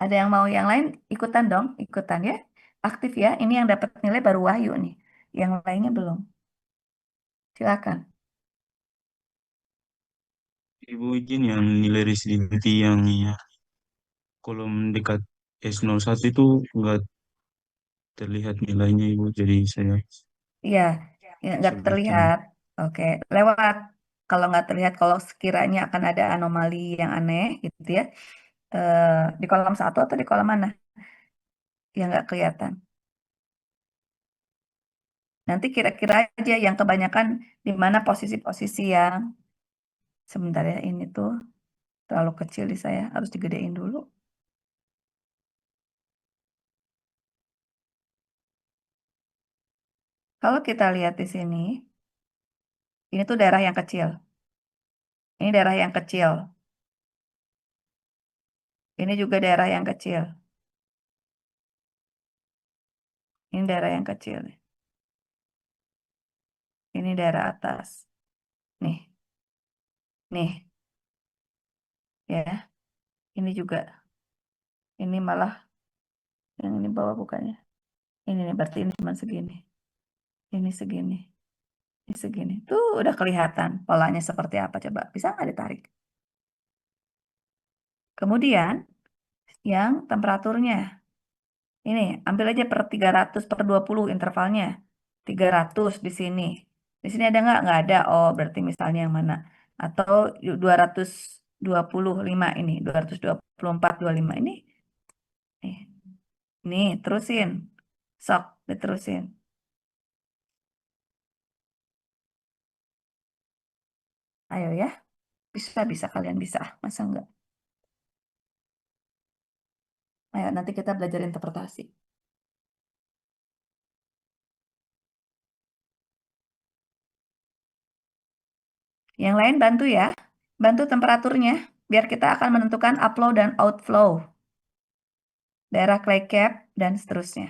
Ada yang mau yang lain ikutan dong, ikutan ya. Aktif ya. Ini yang dapat nilai baru Wahyu nih. Yang lainnya belum. Silakan. Ibu izin yang nilai resistivitas yang kolom dekat S01 itu nggak terlihat nilainya Ibu, jadi saya Iya, ya, nggak kesulitan. terlihat. Oke, lewat. Kalau nggak terlihat, kalau sekiranya akan ada anomali yang aneh gitu ya. eh, di kolom satu atau di kolom mana yang nggak kelihatan. Nanti kira-kira aja yang kebanyakan di mana posisi-posisi yang sebentar ya ini tuh terlalu kecil di saya harus digedein dulu. Kalau kita lihat di sini, ini tuh daerah yang kecil. Ini daerah yang kecil. Ini juga daerah yang kecil. Ini daerah yang kecil. Ini daerah atas. Nih, nih, ya. Ini juga. Ini malah yang ini bawah bukannya. Ini nih, berarti ini cuma segini. Ini segini. Ini segini. Tuh udah kelihatan polanya seperti apa coba. Bisa nggak ditarik? Kemudian yang temperaturnya. Ini ambil aja per 300 per 20 intervalnya. 300 di sini. Di sini ada nggak? Nggak ada. Oh, berarti misalnya yang mana? Atau 225 ini. 224, 25 ini. Nih, nih terusin. Sok, diterusin. Ayo ya. Bisa kalian bisa. Masa enggak? Ayo nanti kita belajar interpretasi. Yang lain bantu ya. Bantu temperaturnya. Biar kita akan menentukan upflow dan outflow. Daerah clay cap dan seterusnya.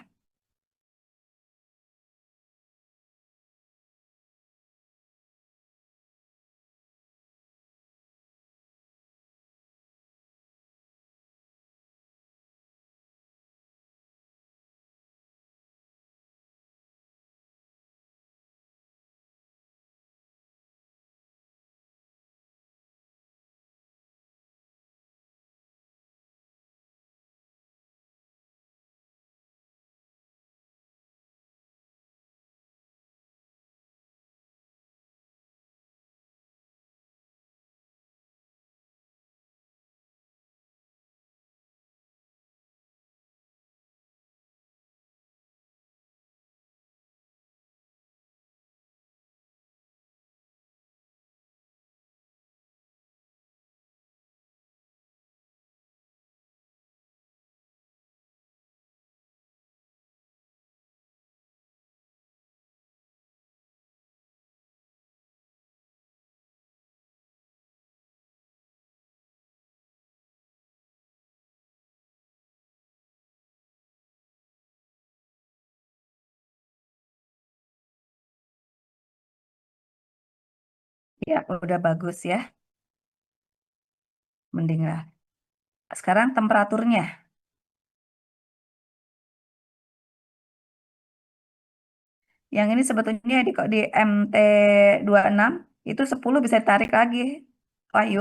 Ya, udah bagus ya. Mending lah. Sekarang temperaturnya. Yang ini sebetulnya kok di MT26 itu 10 bisa ditarik lagi. Wahyu.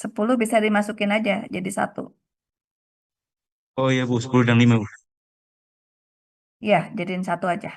10 bisa dimasukin aja jadi satu. Oh iya Bu, 10 dan 5 Bu. Ya, jadiin satu aja.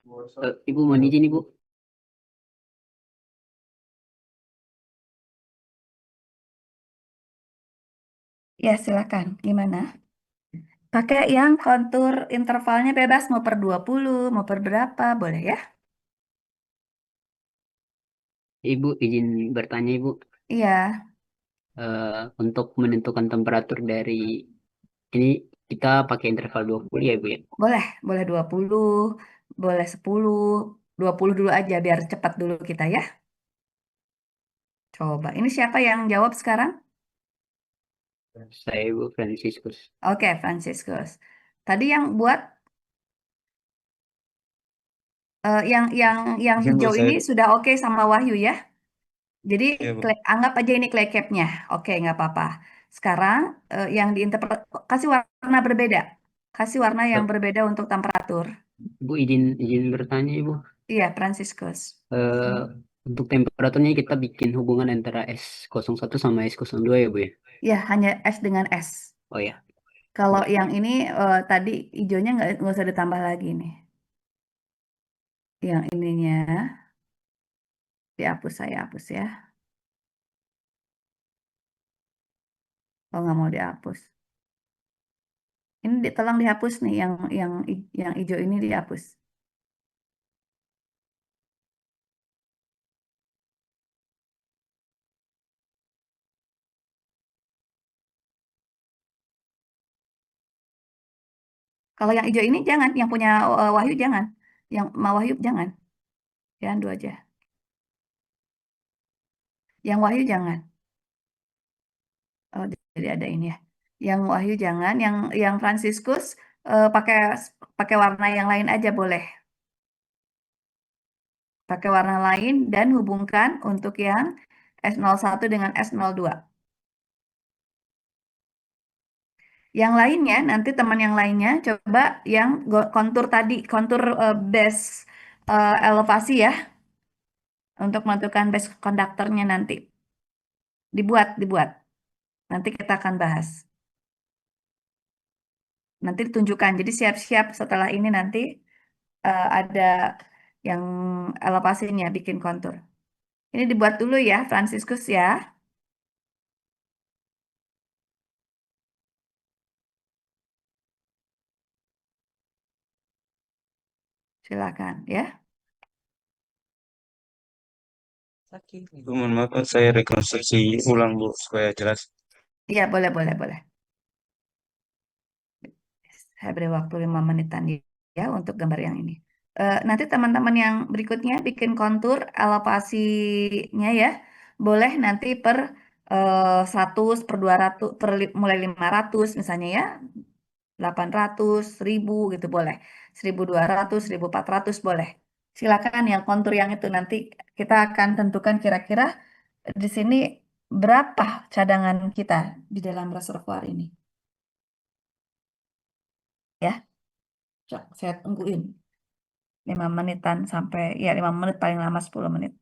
Ibu mau izin Ibu. Ya, silakan. Gimana? Pakai yang kontur intervalnya bebas, mau per 20, mau per berapa, boleh ya? Ibu izin bertanya Ibu. Iya, Untuk menentukan temperatur dari ini kita pakai interval 20 ya Ibu ya. boleh 20, boleh 10, 20 dulu aja biar cepat dulu kita ya. Coba, ini siapa yang jawab sekarang? Saya Ibu Franciscus. Oke, Franciscus. Tadi yang buat yang Mungkin Bu hijau saya ini sudah oke sama Wahyu ya. Jadi ya Bu. anggap aja ini clay cap-nya. Oke, nggak apa-apa. Sekarang yang kasih warna berbeda. Kasih warna yang Eh, berbeda untuk temperatur. Ibu izin izin bertanya Ibu. Iya, Franciscus. Eh, untuk temperaturnya kita bikin hubungan antara S01 sama S02 ya Bu ya. Ya, hanya S dengan S. Oh ya. Kalau Baik. yang ini tadi hijaunya nggak usah ditambah lagi nih. Yang ininya dihapus, saya hapus ya. Kalau nggak mau dihapus. Ini tolong dihapus nih, yang hijau ini dihapus. Kalau yang hijau ini jangan, yang punya Wahyu jangan. Yang mau Wahyu jangan. Jangan dua aja. Yang Wahyu jangan. Oh, jadi ada ini ya. Yang Wahyu jangan, yang Franciscus pakai pakai warna yang lain aja boleh. Pakai warna lain dan hubungkan untuk yang S01 dengan S02. Yang lainnya, nanti teman yang lainnya coba yang kontur tadi, kontur base elevasi ya, untuk menentukan base konduktornya nanti. Dibuat. Nanti kita akan bahas. Nanti ditunjukkan. Jadi siap-siap setelah ini nanti ada yang elevasinya bikin kontur. Ini dibuat dulu ya, Franciscus ya. Silakan ya. Bu, mohon maaf saya rekonstruksi ulang Bu supaya jelas. Iya, boleh. Saya beri waktu 5 menitan ya untuk gambar yang ini. Nanti teman-teman yang berikutnya bikin kontur elevasinya ya. Boleh nanti per 100, per 200, mulai 500 misalnya ya. 800, 1000 gitu boleh. 1200, 1400 boleh. Silakan yang kontur yang itu nanti kita akan tentukan kira-kira di sini berapa cadangan kita di dalam reservoir ini. Ya, saya tungguin. 5 menitan sampai, ya 5 menit paling lama 10 menit.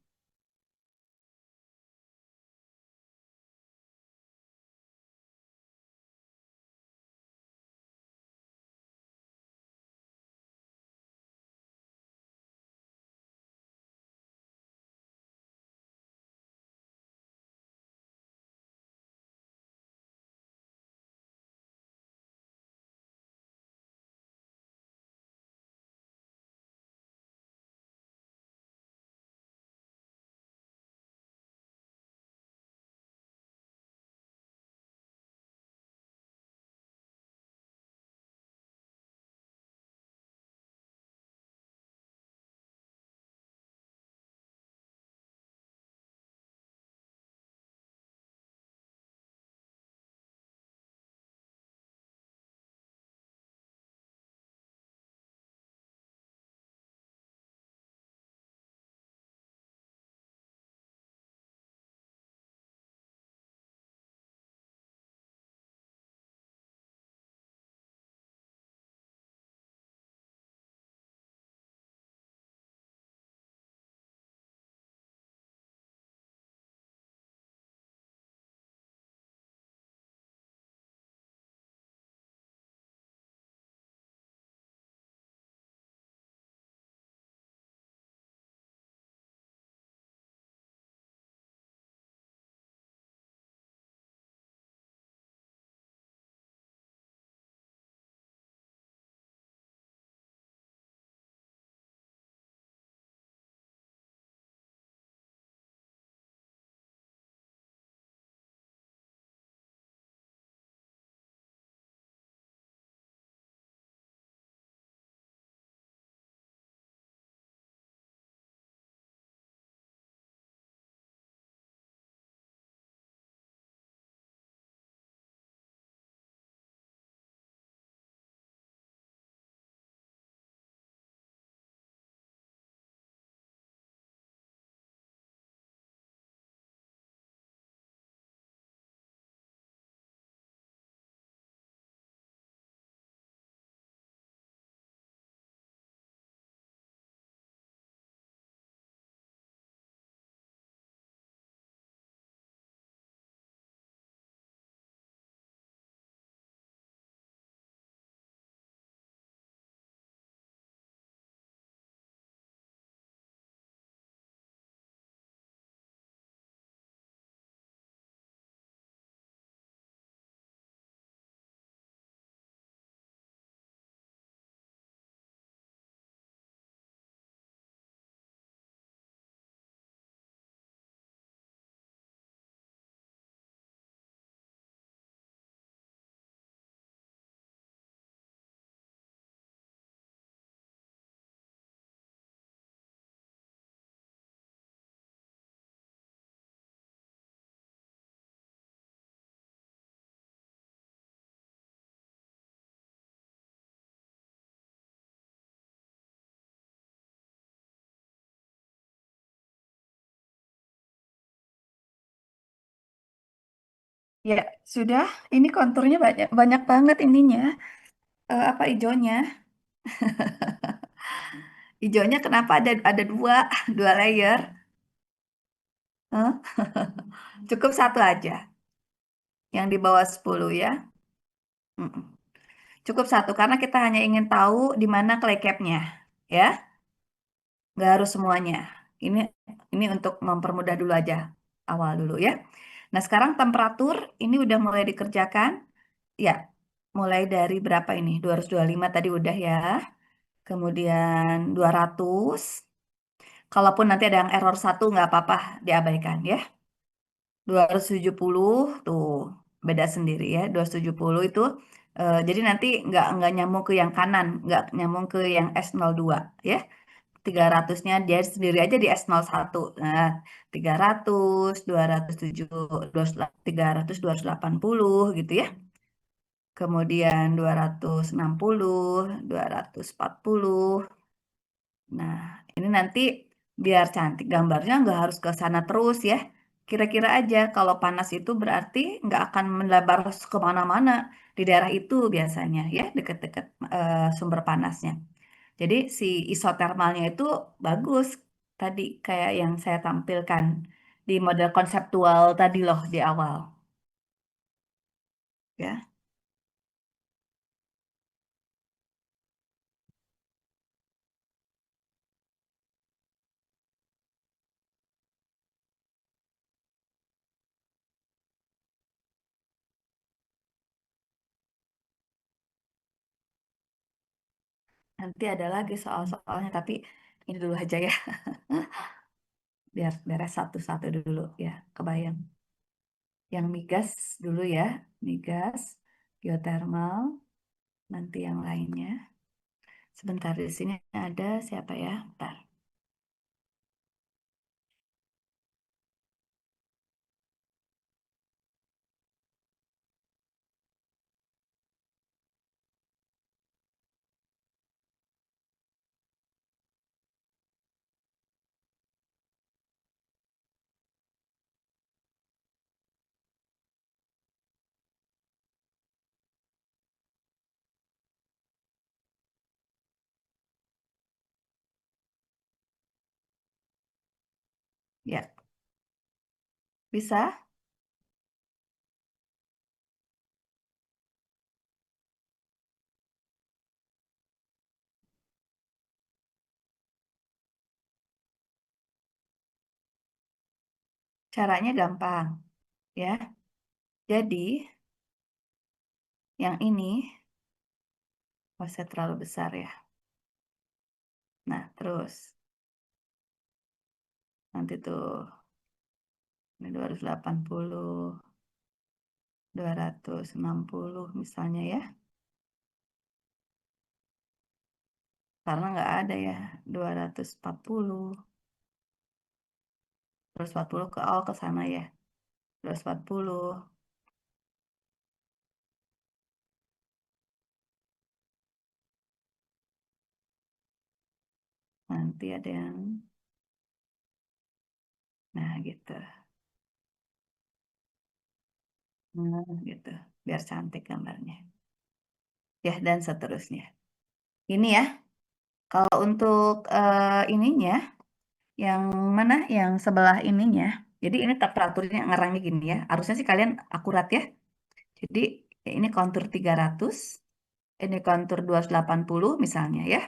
Ya, sudah. Ini konturnya banyak banyak banget ininya. Apa hijaunya? Hijaunya kenapa ada dua, dua layer? Hah? Cukup satu aja, yang di bawah 10 ya. Mm-mm. Cukup satu karena kita hanya ingin tahu di mana clay cap-nya, ya. Nggak harus semuanya. Ini ini untuk mempermudah dulu aja, awal dulu ya. Nah, sekarang temperatur ini udah mulai dikerjakan. Ya, mulai dari berapa ini? 225 tadi udah ya. Kemudian 200. Kalaupun nanti ada yang error satu nggak apa-apa, diabaikan ya. 270 tuh beda sendiri ya. 270 itu jadi nanti nggak nyambung ke yang kanan, nggak nyambung ke yang S02 ya. 300-nya dia sendiri aja di S01. Nah, 300, 207, 300, 280 gitu ya. Kemudian 260, 240. Nah, ini nanti biar cantik gambarnya nggak harus ke sana terus ya. Kira-kira aja kalau panas itu berarti nggak akan melebar kemana-mana di daerah itu biasanya ya, dekat-dekat sumber panasnya. Jadi si isotermalnya itu bagus tadi kayak yang saya tampilkan di model konseptual tadi loh di awal ya. Nanti ada lagi soal-soalnya tapi ini dulu aja ya. Biar beres satu-satu dulu ya. Kebayang. Yang migas dulu ya, migas, geothermal, nanti yang lainnya. Sebentar di sini ada siapa ya? Bentar. Ya, bisa? Caranya gampang ya. Jadi yang ini, oh saya terlalu besar ya. Nah, terus nanti tuh ini 280, 260 misalnya ya. Karena nggak ada ya 240, 240 ke sana ya. 240. Nanti ada yang, nah gitu. Nah, gitu. Biar cantik gambarnya. Ya, dan seterusnya. Ini ya, kalau untuk ininya, yang mana? Yang sebelah ininya. Jadi ini temperaturnya ngerangnya gini ya. Harusnya sih kalian akurat ya. Jadi ini kontur 300, ini kontur 280 misalnya ya.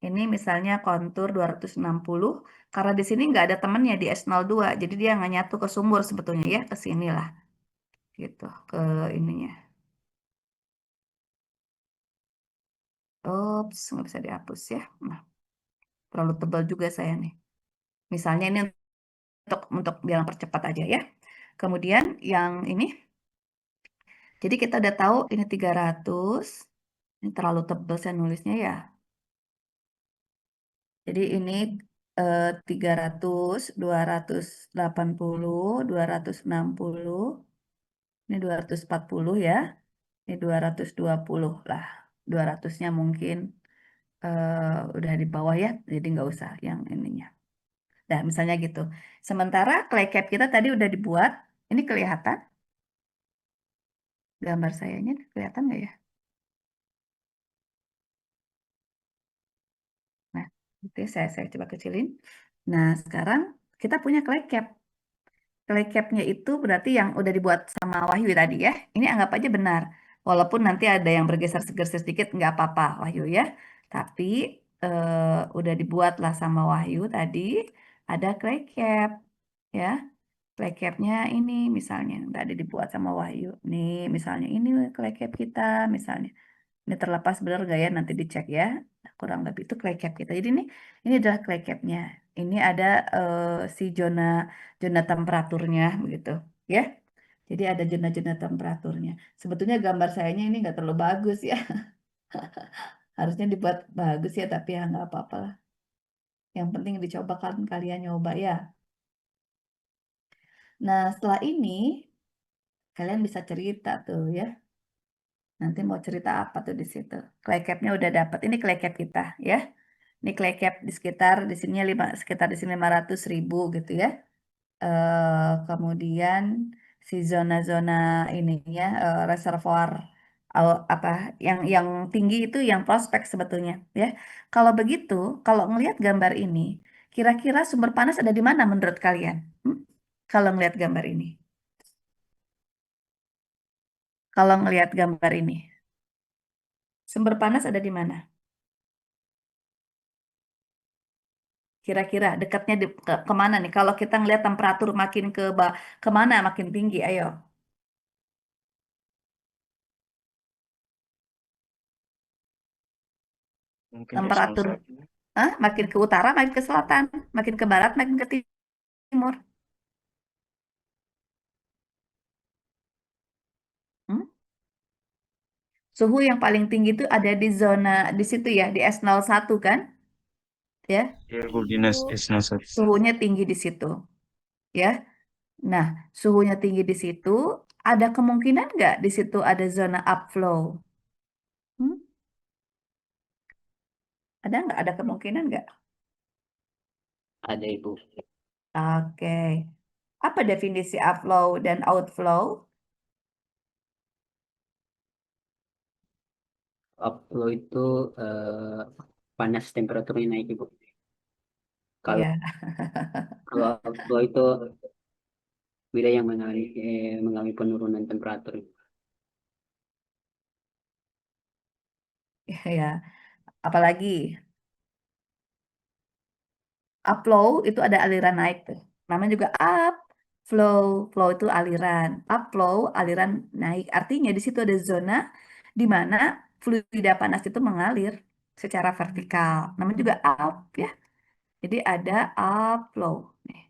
Ini misalnya kontur 260, karena di sini nggak ada temennya di S02, jadi dia nggak nyatu ke sumur sebetulnya ya, ke sini lah, gitu, ke ininya. Ups, nggak bisa dihapus ya. Nah, terlalu tebal juga saya nih. Misalnya ini untuk bilang percepat aja ya. Kemudian yang ini, jadi kita udah tahu ini 300, ini terlalu tebal saya nulisnya ya. Jadi ini 300, 280, 260, ini 240 ya. Ini 220 lah. 200-nya mungkin udah di bawah ya, jadi nggak usah yang ininya. Nah, misalnya gitu. Sementara clay cap kita tadi udah dibuat, ini kelihatan. Gambar sayanya kelihatan nggak ya? Nah, itu ya, saya coba kecilin. Nah, sekarang kita punya clay cap. Clay cap-nya itu berarti yang udah dibuat sama Wahyu tadi ya. Ini anggap aja benar. Walaupun nanti ada yang bergeser-geser sedikit, nggak apa-apa Wahyu ya. Tapi udah dibuat lah sama Wahyu tadi. Ada clay cap ya. Clay cap-nya ini misalnya. Nggak ada dibuat sama Wahyu. Nih misalnya ini clay cap kita misalnya. Ini terlepas benar gak ya? Nanti dicek ya. Kurang lebih itu clay cap kita. Jadi ini adalah clay cap-nya. Ini ada si zona zona temperaturnya begitu, ya. Jadi ada zona-zona temperaturnya. Sebetulnya gambar sayanya ini nggak terlalu bagus ya. Harusnya dibuat bagus ya, tapi ya nggak apa-apa lah. Yang penting dicoba kan kalian nyoba ya. Nah, setelah ini kalian bisa cerita tuh ya. Nanti mau cerita apa tuh di situ? Clay cap-nya udah dapat. Ini clay cap kita ya. Ini clay cap di sekitar di sini sekitar di sini 500.000 gitu ya. Kemudian si zona-zona ininya reservoir apa yang tinggi itu yang prospek sebetulnya ya. Kalau begitu, kalau ngelihat gambar ini, kira-kira sumber panas ada di mana menurut kalian? Hmm? Kalau ngelihat gambar ini, kalau ngelihat gambar ini, sumber panas ada di mana? Kira-kira dekatnya kemana nih? Kalau kita ngelihat temperatur makin kemana makin tinggi, ayo. Mungkin Temperatur, S01. makin ke utara, makin ke selatan, makin ke barat, makin ke timur. Hmm? Suhu yang paling tinggi itu ada di zona di situ ya, di S01 kan? Ya, Ya, Goldinas S01. suhunya tinggi di situ, ya. Nah, suhunya tinggi di situ, ada kemungkinan nggak di situ ada zona upflow? Hmm? Ada nggak? Ada kemungkinan nggak? Ada Ibu. Oke. Apa definisi upflow dan outflow? Upflow itu eh, panas temperaturnya naik Ibu. Kalau Iya, kalau outflow itu wilayah yang mengalami penurunan temperatur. ya. Apalagi upflow itu ada aliran naik tuh. Namanya juga upflow. Flow itu aliran. Upflow aliran naik. Artinya di situ ada zona di mana fluida panas itu mengalir secara vertikal. Namanya juga up ya. Jadi ada upflow. Nih,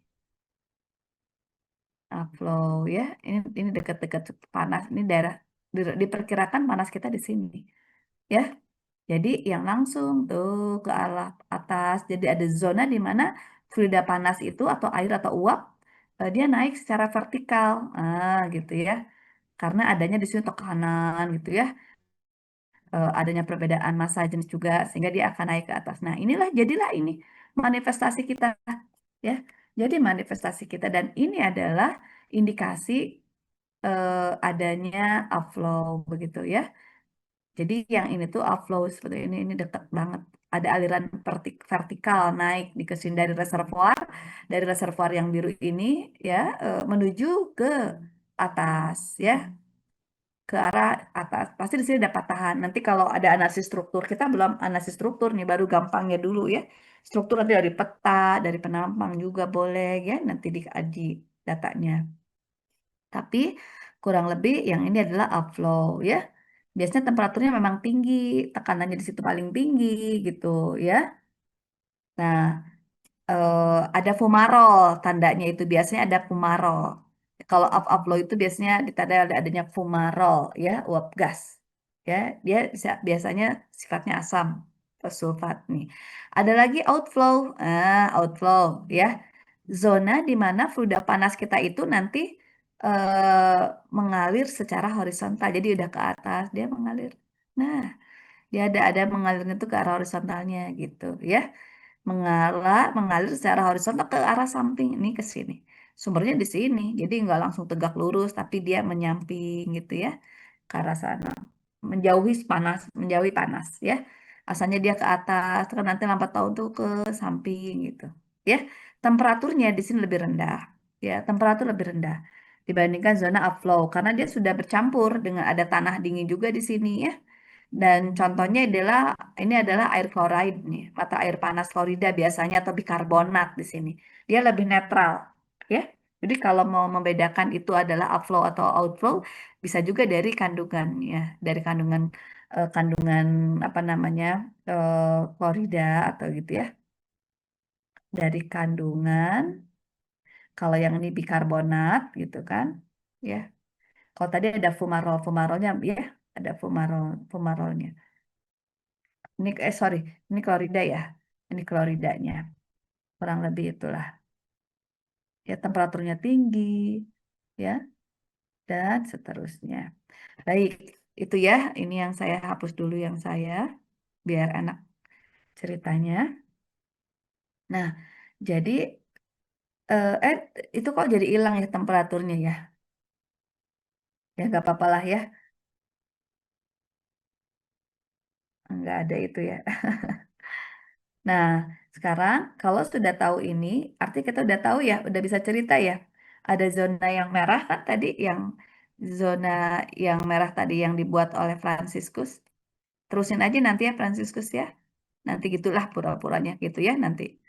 upflow ya. Ini dekat-dekat panas. Ini daerah diperkirakan panas kita di sini. Ya. Jadi yang langsung tuh ke arah atas. Jadi ada zona di mana fluida panas itu atau air atau uap dia naik secara vertikal. Gitu ya. Karena adanya di sini tekanan gitu ya. Adanya perbedaan massa jenis juga sehingga dia akan naik ke atas. Nah, jadilah ini manifestasi kita ya. Jadi manifestasi kita dan ini adalah indikasi adanya upflow begitu ya. Jadi yang ini tuh outflow seperti ini dekat banget. Ada aliran vertikal naik di kesini dari reservoir yang biru ini ya menuju ke atas ya, ke arah atas. Pasti di sini ada patahan. Nanti kalau ada analisis struktur, kita belum analisis struktur nih, baru gampangnya dulu ya. Struktur nanti dari peta, dari penampang juga boleh ya, nanti dikaji datanya. Tapi kurang lebih yang ini adalah upflow ya. Biasanya temperaturnya memang tinggi, tekanannya di situ paling tinggi gitu ya. Nah, ada fumarol tandanya itu biasanya ada fumarol. Kalau upflow itu biasanya ditanda ada adanya fumarol ya, uap gas. Ya, dia biasanya sifatnya asam atau sulfat nih. Ada lagi outflow. Outflow ya. Zona di mana fluida panas kita itu nanti eh, mengalir secara horizontal. Jadi udah ke atas dia mengalir. Nah, dia ada mengalirnya itu ke arah horizontalnya gitu ya. Mengalir secara horizontal ke arah samping ini ke sini. Sumbernya di sini. Jadi nggak langsung tegak lurus tapi dia menyamping gitu ya. ke arah sana, menjauhi panas, menjauhi panas ya. Asalnya dia ke atas, kan nanti lambat laun tuh ke samping gitu. Ya, temperaturnya di sini lebih rendah. Ya, temperatur lebih rendah dibandingkan zona upflow karena dia sudah bercampur dengan ada tanah dingin juga di sini ya. Dan contohnya adalah ini adalah air chloride nih, mata air panas Florida biasanya atau bikarbonat di sini. Dia lebih netral, ya. Jadi kalau mau membedakan itu adalah upflow atau outflow, bisa juga dari kandungannya, dari kandungan kandungan apa namanya Florida atau gitu ya, dari kandungan. Kalau yang ini bikarbonat gitu kan, ya. Kalau tadi ada fumarol-fumarolnya, ya, ada fumarolnya. Ini sorry, ini klorida ya. Ini kloridanya. Kurang lebih itulah. Ya temperaturnya tinggi, ya, dan seterusnya. Baik, itu ya. Ini yang saya hapus dulu yang saya biar enak ceritanya. Nah, jadi itu kok jadi hilang ya temperaturnya ya? Ya nggak apa-apa lah ya. Nggak ada itu ya. Nah, sekarang kalau sudah tahu ini, artinya kita udah tahu ya, udah bisa cerita ya. Ada zona yang merah kan tadi, yang zona yang merah tadi yang dibuat oleh Franciscus. Terusin aja nanti ya Franciscus ya. Nanti gitulah pura-puranya gitu ya nanti.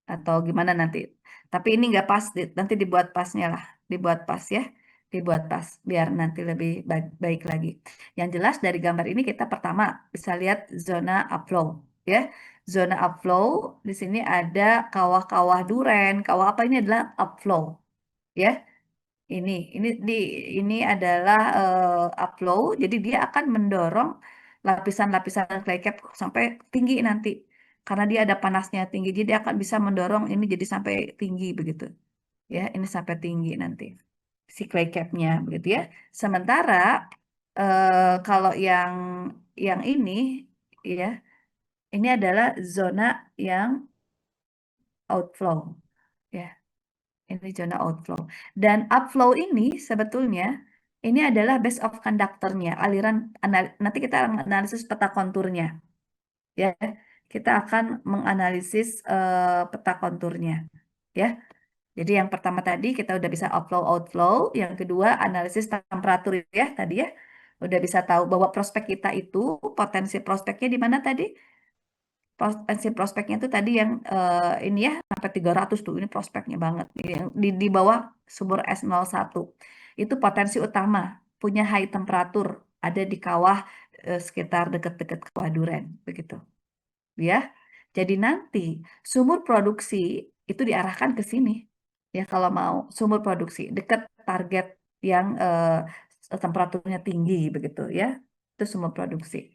Atau gimana nanti. Tapi ini nggak pas, nanti dibuat pasnya lah. Dibuat pas ya. Dibuat pas, biar nanti lebih baik lagi. Yang jelas dari gambar ini kita pertama bisa lihat zona upflow ya. Zona upflow di sini ada kawah-kawah duren. Kawah apa ini adalah upflow ya. Ini adalah upflow, jadi dia akan mendorong lapisan-lapisan clay cap sampai tinggi nanti. Karena dia ada panasnya tinggi, jadi dia akan bisa mendorong ini jadi sampai tinggi begitu. Ya, ini sampai tinggi nanti si clay cap-nya begitu ya. Sementara kalau yang ini ya, ini adalah zona yang outflow ya. Ini zona outflow. Dan upflow ini sebetulnya ini adalah base of conductornya, aliran nanti kita analisis peta konturnya, ya. Kita akan menganalisis peta konturnya, ya. Jadi yang pertama tadi kita udah bisa upflow outflow, yang kedua analisis temperatur ya tadi ya. Udah bisa tahu bahwa prospek kita itu potensi prospeknya di mana tadi? Potensi prospeknya itu tadi yang ini ya sampai 300 tuh ini prospeknya banget yang di bawah sumur S01 itu potensi utama punya high temperatur ada di kawah sekitar dekat-dekat kawah Duren begitu ya. Jadi nanti sumur produksi itu diarahkan ke sini ya kalau mau sumur produksi dekat target yang temperaturnya tinggi begitu ya itu sumur produksi.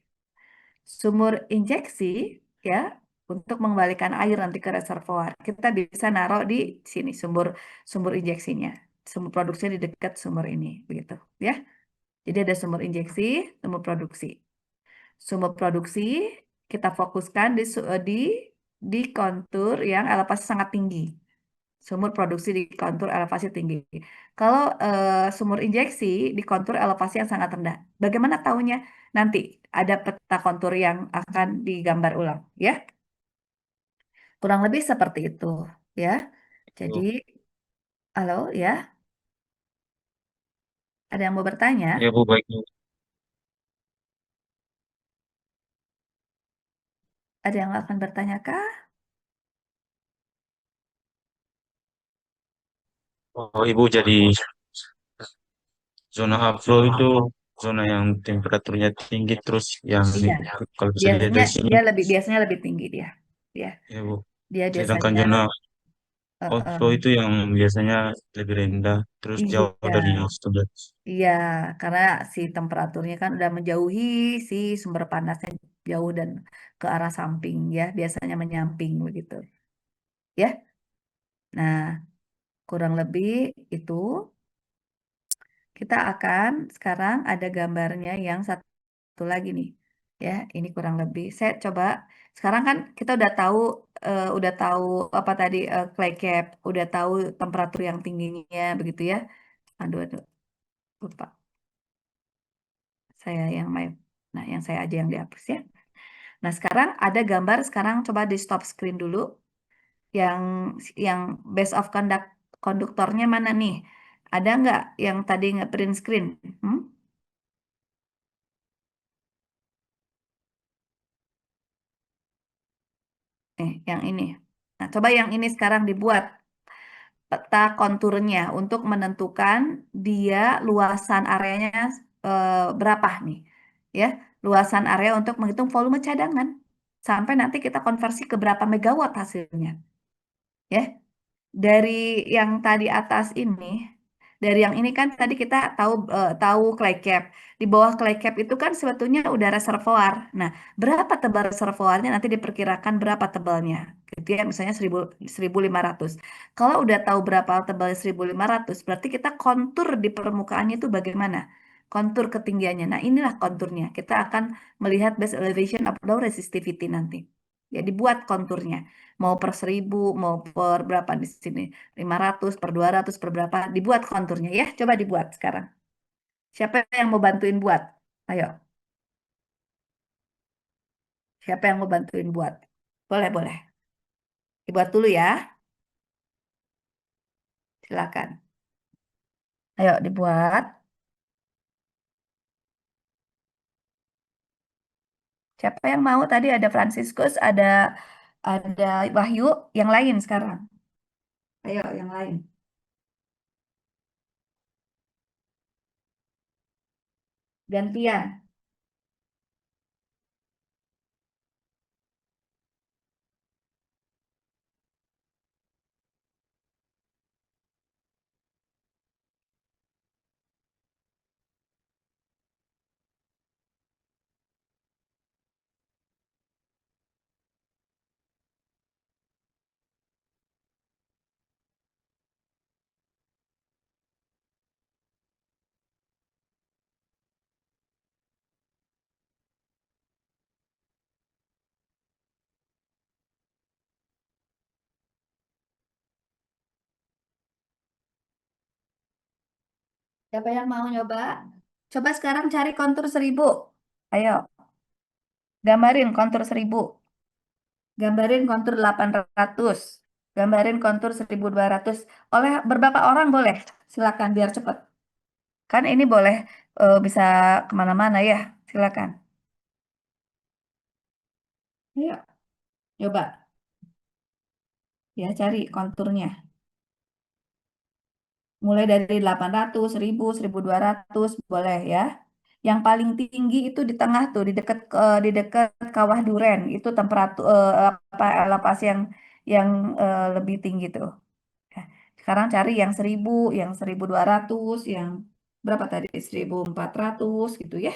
Sumur injeksi ya untuk mengembalikan air nanti ke reservoir. Kita bisa naruh di sini sumur sumur injeksinya. Sumur produksinya di dekat sumur ini begitu ya. Jadi ada sumur injeksi, sumur produksi. Sumur produksi kita fokuskan di kontur yang elevasi sangat tinggi. Sumur produksi di kontur elevasi tinggi. Kalau sumur injeksi di kontur elevasi yang sangat rendah. Bagaimana tahunya? Nanti ada peta kontur yang akan digambar ulang, ya. Kurang lebih seperti itu, ya. Jadi, Oh, halo, ya. Ada yang mau bertanya? ya Bu, baik Bu. Ada yang akan bertanya kah? Oh, Ibu jadi zona upflow itu zona yang temperaturnya tinggi terus yang Iya. kalau bisa dilihat dari sini Biasanya lebih tinggi dia. Ya, ya Bu. dia Sedangkan biasanya zona outflow eh, itu yang biasanya lebih rendah terus jauh iya. dari standar. Iya, karena si temperaturnya kan udah menjauhi si sumber panasnya jauh dan ke arah samping ya, biasanya menyamping begitu. Ya. Nah, kurang lebih itu kita akan sekarang ada gambarnya yang satu lagi nih. Ya, ini kurang lebih. Saya coba sekarang kan kita udah tahu apa tadi clay cap, udah tahu temperatur yang tingginya begitu ya. Aduh, lupa. Saya yang nah yang saya aja yang dihapus ya. Nah, sekarang ada gambar, sekarang coba di stop screen dulu. Yang yang base of conduct konduktornya mana nih? Ada nggak yang tadi nggak print screen? Hmm? Yang ini. Nah, coba yang ini sekarang dibuat peta konturnya untuk menentukan dia luasan areanya berapa nih. Ya, luasan area untuk menghitung volume cadangan. Sampai nanti kita konversi ke berapa megawatt hasilnya. Ya. Dari yang tadi atas ini, dari yang ini kan tadi kita tahu clay cap. Di bawah clay cap itu kan sebetulnya udah reservoir. Nah, berapa tebal reservoirnya nanti diperkirakan berapa tebalnya. Gitu ya, misalnya 1.500. Kalau udah tahu berapa tebal 1.500, berarti kita kontur di permukaannya itu bagaimana? Kontur ketinggiannya. Nah, inilah konturnya. Kita akan melihat base elevation atau resistivity nanti. Ya, dibuat konturnya mau per 1.000, mau per berapa di sini, 500, per 200, per berapa, dibuat konturnya ya, coba dibuat sekarang. Siapa yang mau bantuin buat? Ayo, siapa yang mau bantuin buat? Boleh, boleh. Dibuat dulu ya, silakan. Ayo dibuat. Siapa yang mau tadi ada Franciscus, ada Wahyu, yang lain sekarang. Ayo, yang lain. Gantian. Siapa yang mau nyoba? Coba sekarang cari kontur 1.000. Ayo, gambarin kontur 1.000. Gambarin kontur 800. Gambarin kontur 1.200. Oleh beberapa orang boleh. Silakan biar cepat. Kan ini boleh bisa kemana-mana ya. Silakan. Ayo, coba. Ya, cari konturnya. Mulai dari 800, 1.000, 1.200 boleh ya. Yang paling tinggi itu di tengah tuh, di dekat Kawah Duren. Itu temperatur apa elevasi yang lebih tinggi tuh. Ya. Sekarang cari yang 1.000, yang 1.200, yang berapa tadi? 1.400 gitu ya.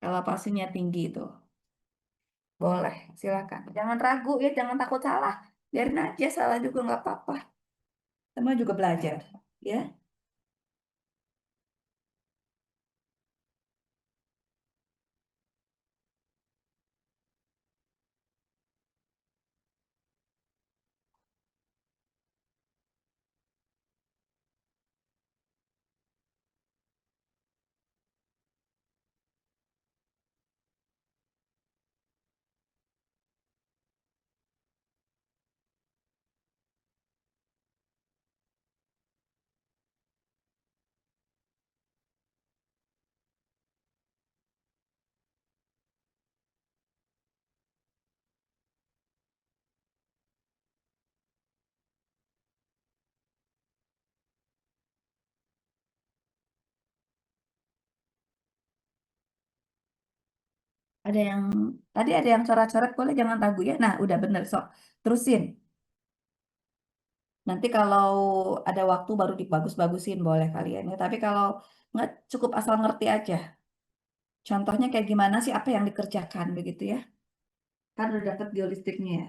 Elevasinya tinggi itu. Boleh, silakan. Jangan ragu ya, jangan takut salah. Biarin aja, salah juga nggak apa-apa. Semua juga belajar. Ya, ada yang tadi ada yang coret-coret boleh jangan ragu ya. Nah, udah bener sok. Terusin. Nanti kalau ada waktu baru dibagus-bagusin boleh kalian ya. Tapi kalau nggak cukup asal ngerti aja. Contohnya kayak gimana sih apa yang dikerjakan begitu ya. Kan udah dapet geolistiknya ya.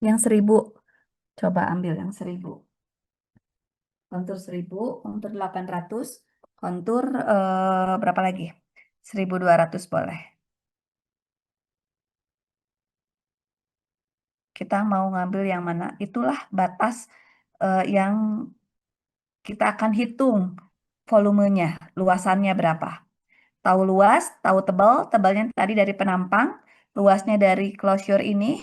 Yang 1000. Coba ambil yang 1000. Kontur 1000, kontur 800, kontur berapa lagi? 1200 boleh. Kita mau ngambil yang mana? Itulah batas yang kita akan hitung volumenya, luasannya berapa. Tahu luas, tahu tebal, tebalnya tadi dari penampang, luasnya dari closure ini,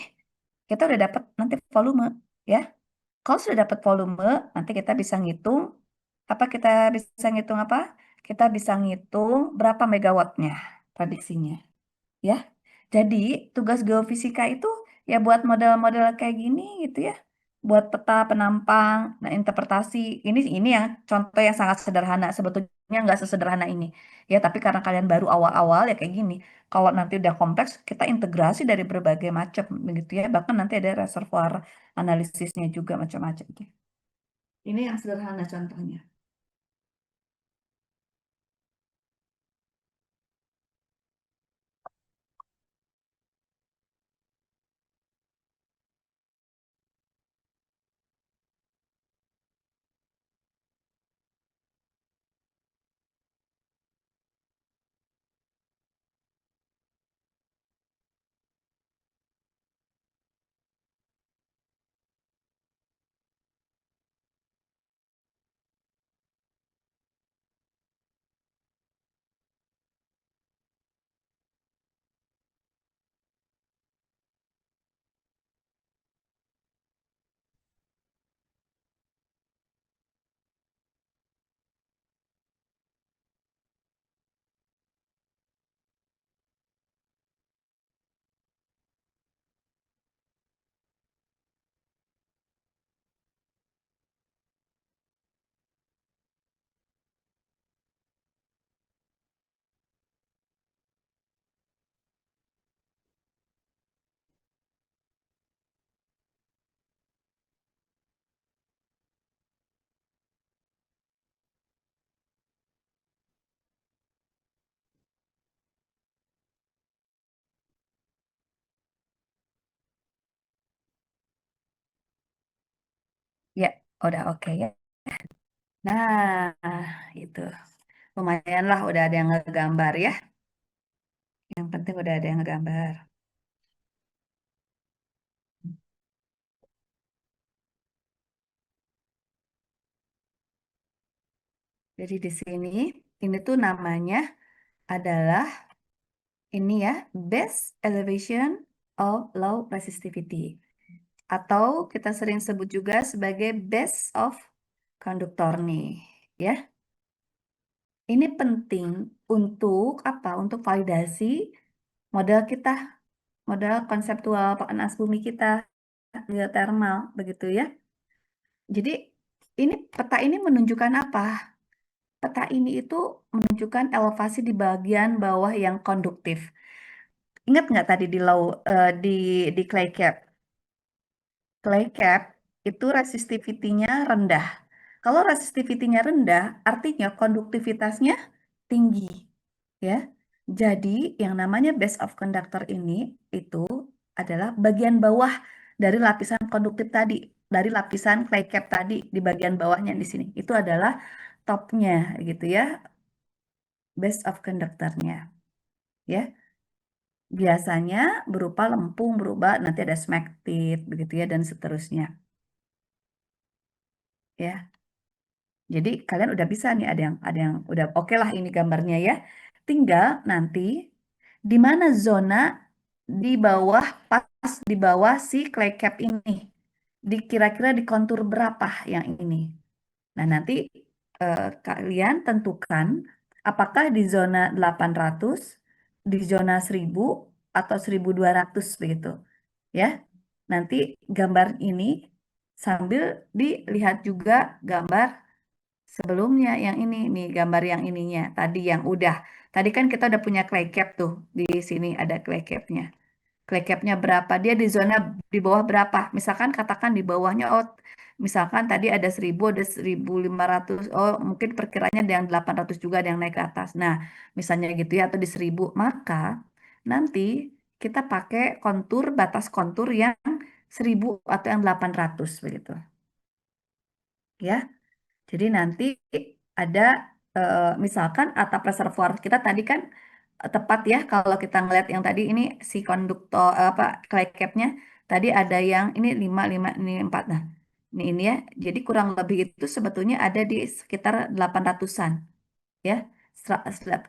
kita udah dapat nanti volume, ya. Kalau sudah dapat volume, nanti kita bisa ngitung, kita bisa ngitung apa? Kita bisa ngitung berapa megawattnya prediksinya, ya. Jadi tugas geofisika itu ya buat model-model kayak gini gitu ya, buat peta penampang, nah interpretasi ini yang contoh yang sangat sederhana, sebetulnya nggak sesederhana ini ya, tapi karena kalian baru awal-awal ya kayak gini. Kalau nanti udah kompleks, kita integrasi dari berbagai macam begitu ya, bahkan nanti ada reservoir analisisnya juga macam-macam tuh. Ini yang sederhana contohnya. Ya, udah oke ya. Nah, itu lumayan lah udah ada yang ngegambar ya. Yang penting udah ada yang ngegambar. Jadi di sini, ini tuh namanya adalah ini ya, base elevation of low resistivity. Atau kita sering sebut juga sebagai base of conductor nih, ya. Ini penting untuk apa? Untuk validasi model kita, model konseptual panas bumi kita, geothermal, begitu ya. Jadi ini peta ini menunjukkan apa? Peta ini itu menunjukkan elevasi di bagian bawah yang konduktif. Ingat nggak tadi di di clay cap? Clay cap itu resistivity-nya rendah. Kalau resistivity-nya rendah, artinya konduktivitasnya tinggi, ya. Jadi yang namanya base of conductor ini itu adalah bagian bawah dari lapisan konduktif tadi, dari lapisan clay cap tadi di bagian bawahnya di sini. Itu adalah topnya gitu ya, base of conductornya, ya. Biasanya berupa lempung, berubah nanti ada smectite begitu ya dan seterusnya, ya. Jadi kalian udah bisa nih, ada yang udah oke lah ini gambarnya ya. Tinggal nanti di mana zona di bawah, pas di bawah si clay cap ini, di kira-kira di kontur berapa yang ini. Nah, nanti kalian tentukan apakah di zona 800, di zona 1000 atau 1200 begitu. Ya. Nanti gambar ini sambil dilihat juga gambar sebelumnya yang ini nih, gambar yang ininya tadi yang udah. Tadi kan kita udah punya clay cap tuh. Di sini ada clay capnya. Clay capnya berapa? Dia di zona di bawah berapa? Misalkan katakan di bawahnya, oh misalkan tadi ada 1000, ada 1500. Oh mungkin perkiranya ada yang 800 juga, ada yang naik ke atas. Nah misalnya gitu ya, atau di 1000. Maka nanti kita pakai kontur, batas kontur yang 1000 atau yang 800 begitu. Ya. Jadi nanti ada misalkan atap reservoir kita tadi kan tepat ya kalau kita ngeliat yang tadi ini si konduktor apa clay capnya tadi ada yang ini 5 ini 4. Nah, ini ya. Jadi kurang lebih itu sebetulnya ada di sekitar 800-an ya.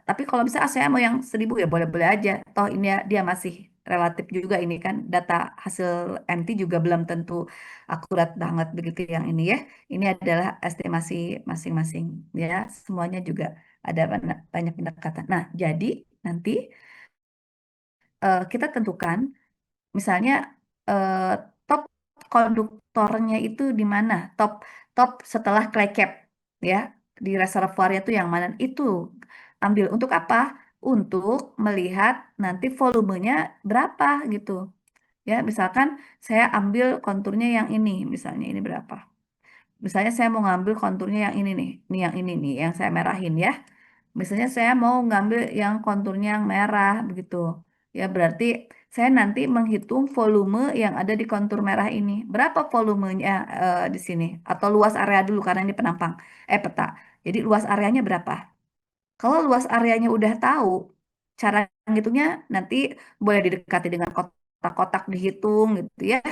Tapi kalau misalnya saya mau yang 1000 ya boleh-boleh aja. Toh ini ya, dia masih relatif juga ini kan data hasil MT juga belum tentu akurat banget begitu yang ini ya. Ini adalah estimasi masing-masing ya. Semuanya juga ada banyak pendekatan. Nah, jadi nanti kita tentukan misalnya eh, top konduktornya itu di mana? Top top setelah clay cap ya di reservoirnya itu yang mana? Itu ambil untuk apa? Untuk melihat nanti volumenya berapa gitu. Ya, misalkan saya ambil konturnya yang ini, misalnya ini berapa? Misalnya saya mau ngambil konturnya yang ini nih, yang ini nih, yang saya merahin ya. Misalnya saya mau ngambil yang konturnya yang merah begitu. Ya berarti saya nanti menghitung volume yang ada di kontur merah ini. Berapa volumenya di sini? Atau luas area dulu karena ini penampang. Peta. Jadi luas areanya berapa? Kalau luas areanya udah tahu, cara ngitungnya nanti boleh didekati dengan kotak-kotak dihitung gitu ya.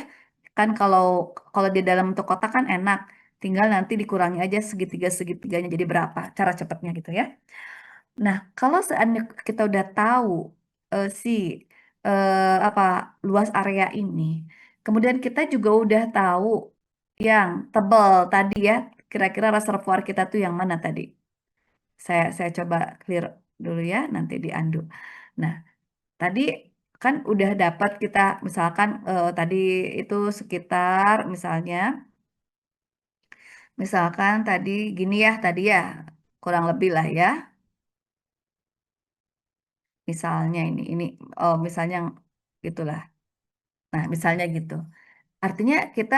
Kan kalau kalau di dalam bentuk kotak kan enak. Tinggal nanti dikurangi aja segitiga-segitiganya jadi berapa. Cara cepatnya gitu ya. Nah, kalau seandainya kita udah tahu si apa luas area ini, kemudian kita juga udah tahu yang tebal tadi ya, kira-kira reservoir kita tuh yang mana tadi? Saya coba clear dulu ya, nanti di undo. Nah, tadi kan udah dapat kita misalkan tadi itu sekitar misalkan tadi gini ya, tadi ya kurang lebih lah ya. Misalnya ini oh misalnya gitulah. Nah, misalnya gitu. Artinya kita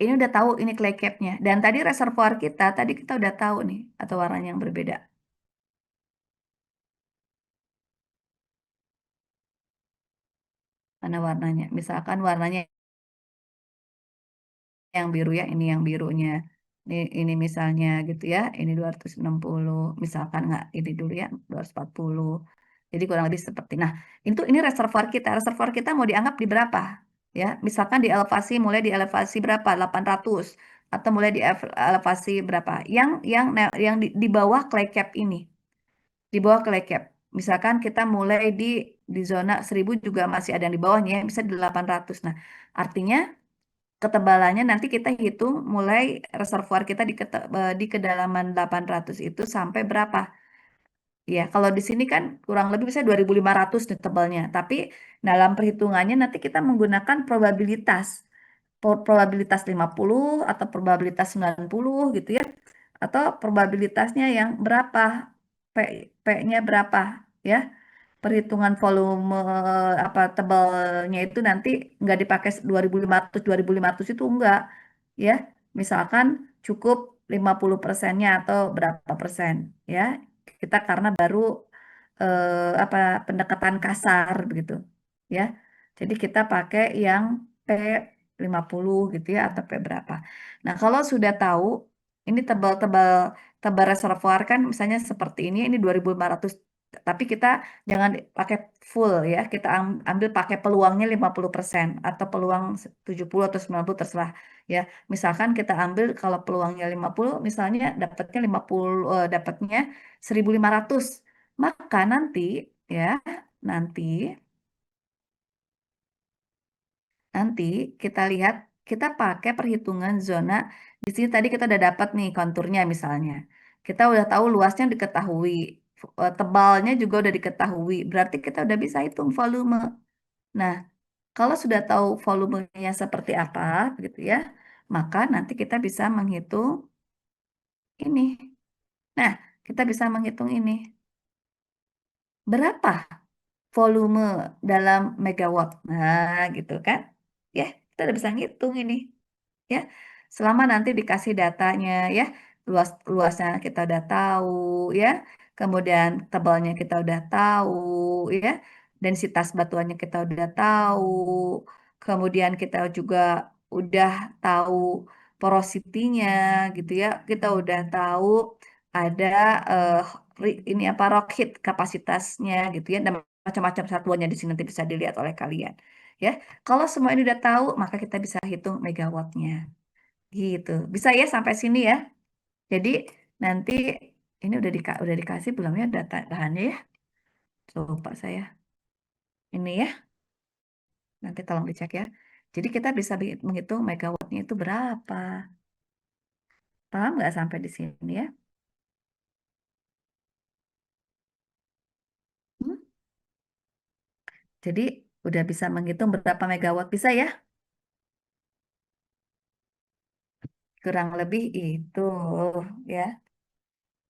ini udah tahu ini clay cap-nya dan tadi reservoir kita tadi kita udah tahu nih atau warnanya yang berbeda. Mana warnanya? Misalkan warnanya yang biru ya, ini yang birunya. Ini misalnya gitu ya, ini 260, misalkan nggak ini dulu ya, 240. Jadi kurang lebih seperti. Nah, ini reservoir kita. Reservoir kita mau dianggap di berapa? Ya, misalkan di elevasi mulai di elevasi berapa? 800 atau mulai di elevasi berapa? Yang di bawah clay cap ini. Di bawah clay cap. Misalkan kita mulai di zona 1000 juga masih ada yang di bawahnya ya, bisa di 800. Nah, artinya ketebalannya nanti kita hitung mulai reservoir kita di kedalaman 800 itu sampai berapa. Ya, kalau di sini kan kurang lebih bisa 2500 nih tebalnya. Tapi dalam perhitungannya nanti kita menggunakan probabilitas. Probabilitas 50 atau probabilitas 90 gitu ya. Atau probabilitasnya yang berapa. P, P-nya berapa ya. Perhitungan volume apa tebalnya itu nanti nggak dipakai 2500 itu enggak ya. Misalkan cukup 50%-nya atau berapa persen ya. Kita karena baru apa pendekatan kasar begitu ya. Jadi kita pakai yang P50 gitu ya atau P berapa. Nah, kalau sudah tahu ini tebal reservoir kan misalnya seperti ini 2500 tapi kita jangan pakai full ya. Kita ambil pakai peluangnya 50% atau peluang 70 atau 90 terserah ya. Misalkan kita ambil kalau peluangnya 50 misalnya dapatnya 50 dapatnya 1500. Maka nanti ya, nanti nanti kita lihat kita pakai perhitungan zona. Di sini tadi kita udah dapat nih konturnya misalnya. Kita udah tahu luasnya diketahui, tebalnya juga udah diketahui. Berarti kita udah bisa hitung volume. Nah, kalau sudah tahu volumenya seperti apa, gitu ya, maka nanti kita bisa menghitung ini. Nah, kita bisa menghitung ini. Berapa volume dalam megawatt? Nah, gitu kan? Ya, kita udah bisa ngitung ini. Ya, selama nanti dikasih datanya, ya, luasnya kita udah tahu, ya, kemudian tebalnya kita udah tahu, ya, densitas batuannya kita udah tahu, kemudian kita juga udah tahu porositinya gitu ya, kita udah tahu ada ini apa Rockheed kapasitasnya gitu ya, dan macam-macam satuannya di sini nanti bisa dilihat oleh kalian. Ya, kalau semua ini udah tahu, maka kita bisa hitung megawattnya. Gitu. Bisa ya sampai sini ya. Jadi nanti ini udah dikasih belum ya data bahannya ya? Lupa saya. Ini ya, nanti tolong dicek ya. Jadi kita bisa menghitung megawattnya itu berapa. Paham nggak sampai di sini ya? Hmm? Jadi udah bisa menghitung berapa megawatt bisa ya? Kurang lebih itu ya.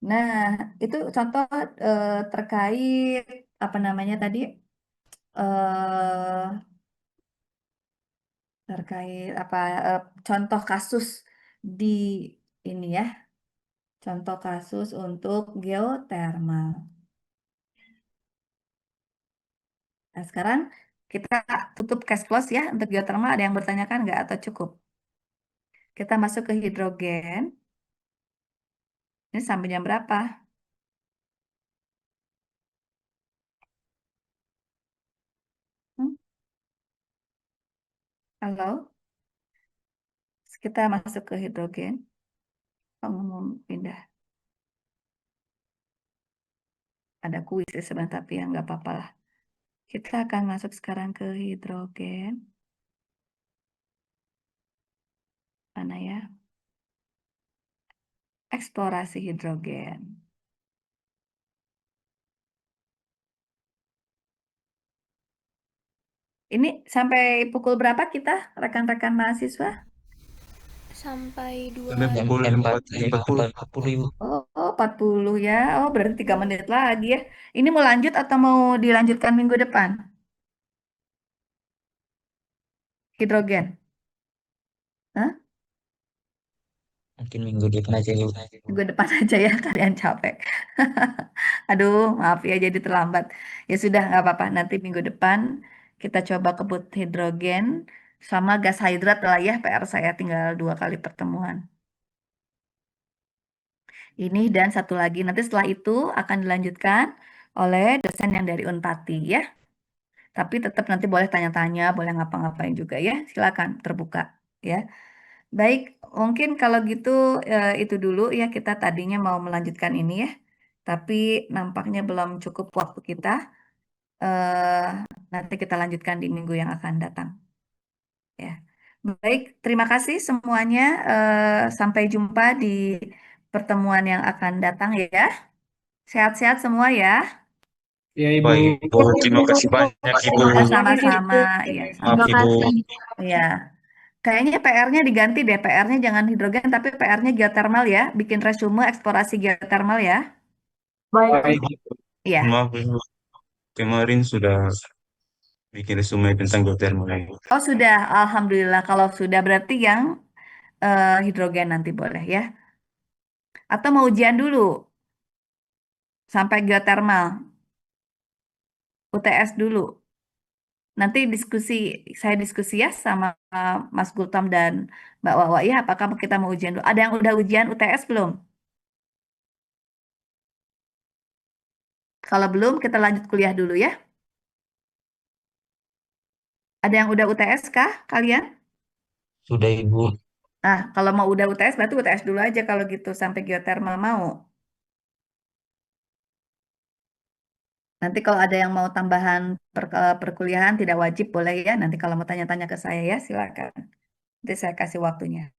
Nah, itu contoh terkait apa namanya tadi? eh Terkait apa contoh kasus di ini ya, contoh kasus untuk geotermal. Nah, sekarang kita tutup cash close ya untuk geotermal. Ada yang bertanyakan nggak atau cukup? Kita masuk ke hidrogen. Ini sampai jam berapa? Hmm? Halo? Kita masuk ke hidrogen. Oh, mau pindah. Ada kuis ya sebentar, tapi ya nggak apa-apa lah. Kita akan masuk sekarang ke hidrogen. Mana ya? Eksplorasi hidrogen. Ini sampai pukul berapa kita, rekan-rekan mahasiswa? Sampai Sampai 2 pukul 40 Ibu. Oh, 40 ya. Oh, berarti 3 menit lagi ya. Ini mau lanjut atau mau dilanjutkan minggu depan? Hidrogen. Hah? Mungkin minggu depan aja Ibu. Minggu depan aja ya, kalian capek. Aduh, maaf ya jadi terlambat. Ya sudah, nggak apa-apa. Nanti minggu depan kita coba kebut hidrogen sama gas hidrat lah ya. PR saya tinggal 2 kali pertemuan. Ini dan satu lagi. Nanti setelah itu akan dilanjutkan oleh dosen yang dari Unpati ya. Tapi tetap nanti boleh tanya-tanya, boleh ngapa-ngapain juga ya. Silakan terbuka ya. Baik, mungkin kalau gitu itu dulu ya, kita tadinya mau melanjutkan ini ya. Tapi nampaknya belum cukup waktu kita. eh Nanti kita lanjutkan di minggu yang akan datang ya. Baik, terima kasih semuanya. Sampai jumpa di pertemuan yang akan datang ya. Sehat-sehat semua ya. Ya, Ibu. baik. Terima kasih banyak Ibu. Ya, sama-sama. Iya, Maaf sama-sama. Ibu. Iya. Kayaknya PR-nya diganti deh. PR-nya jangan hidrogen, tapi PR-nya geothermal ya. Bikin resume eksplorasi geothermal ya. Baik. Iya. Maaf Ibu. Kemarin sudah bikin resume tentang geothermal Ibu. Oh, sudah. Alhamdulillah. Kalau sudah berarti yang hidrogen nanti boleh ya. Atau mau ujian dulu sampai geothermal. UTS dulu. Nanti saya diskusi ya sama Mas Gultom dan Mbak Wawa ya. Apakah kita mau ujian dulu? Ada yang udah ujian UTS belum? Kalau belum, kita lanjut kuliah dulu ya. Ada yang udah UTS kah kalian? Sudah Ibu. Nah, kalau mau udah UTS, berarti UTS dulu aja kalau gitu sampai geothermal mau. Nanti kalau ada yang mau tambahan perkuliahan tidak wajib boleh ya. Nanti kalau mau tanya-tanya ke saya ya silakan. Nanti saya kasih waktunya.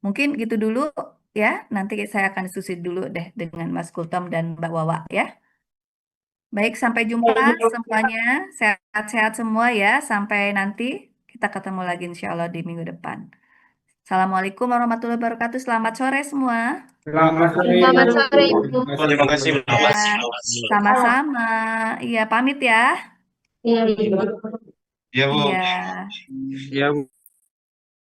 Mungkin gitu dulu ya. Nanti saya akan diskusi dulu deh dengan Mas Kultom dan Mbak Wawa ya. Baik, sampai jumpa semuanya. Sehat-sehat semua ya. Sampai nanti kita ketemu lagi insya Allah di minggu depan. Assalamualaikum warahmatullahi wabarakatuh. Selamat sore semua. Selamat sore. Selamat sore, Ibu. Terima kasih Bu. Ya, sama-sama. Iya, pamit ya. Iya, Ibu. Ya Bu. Iya. Ya, Bu.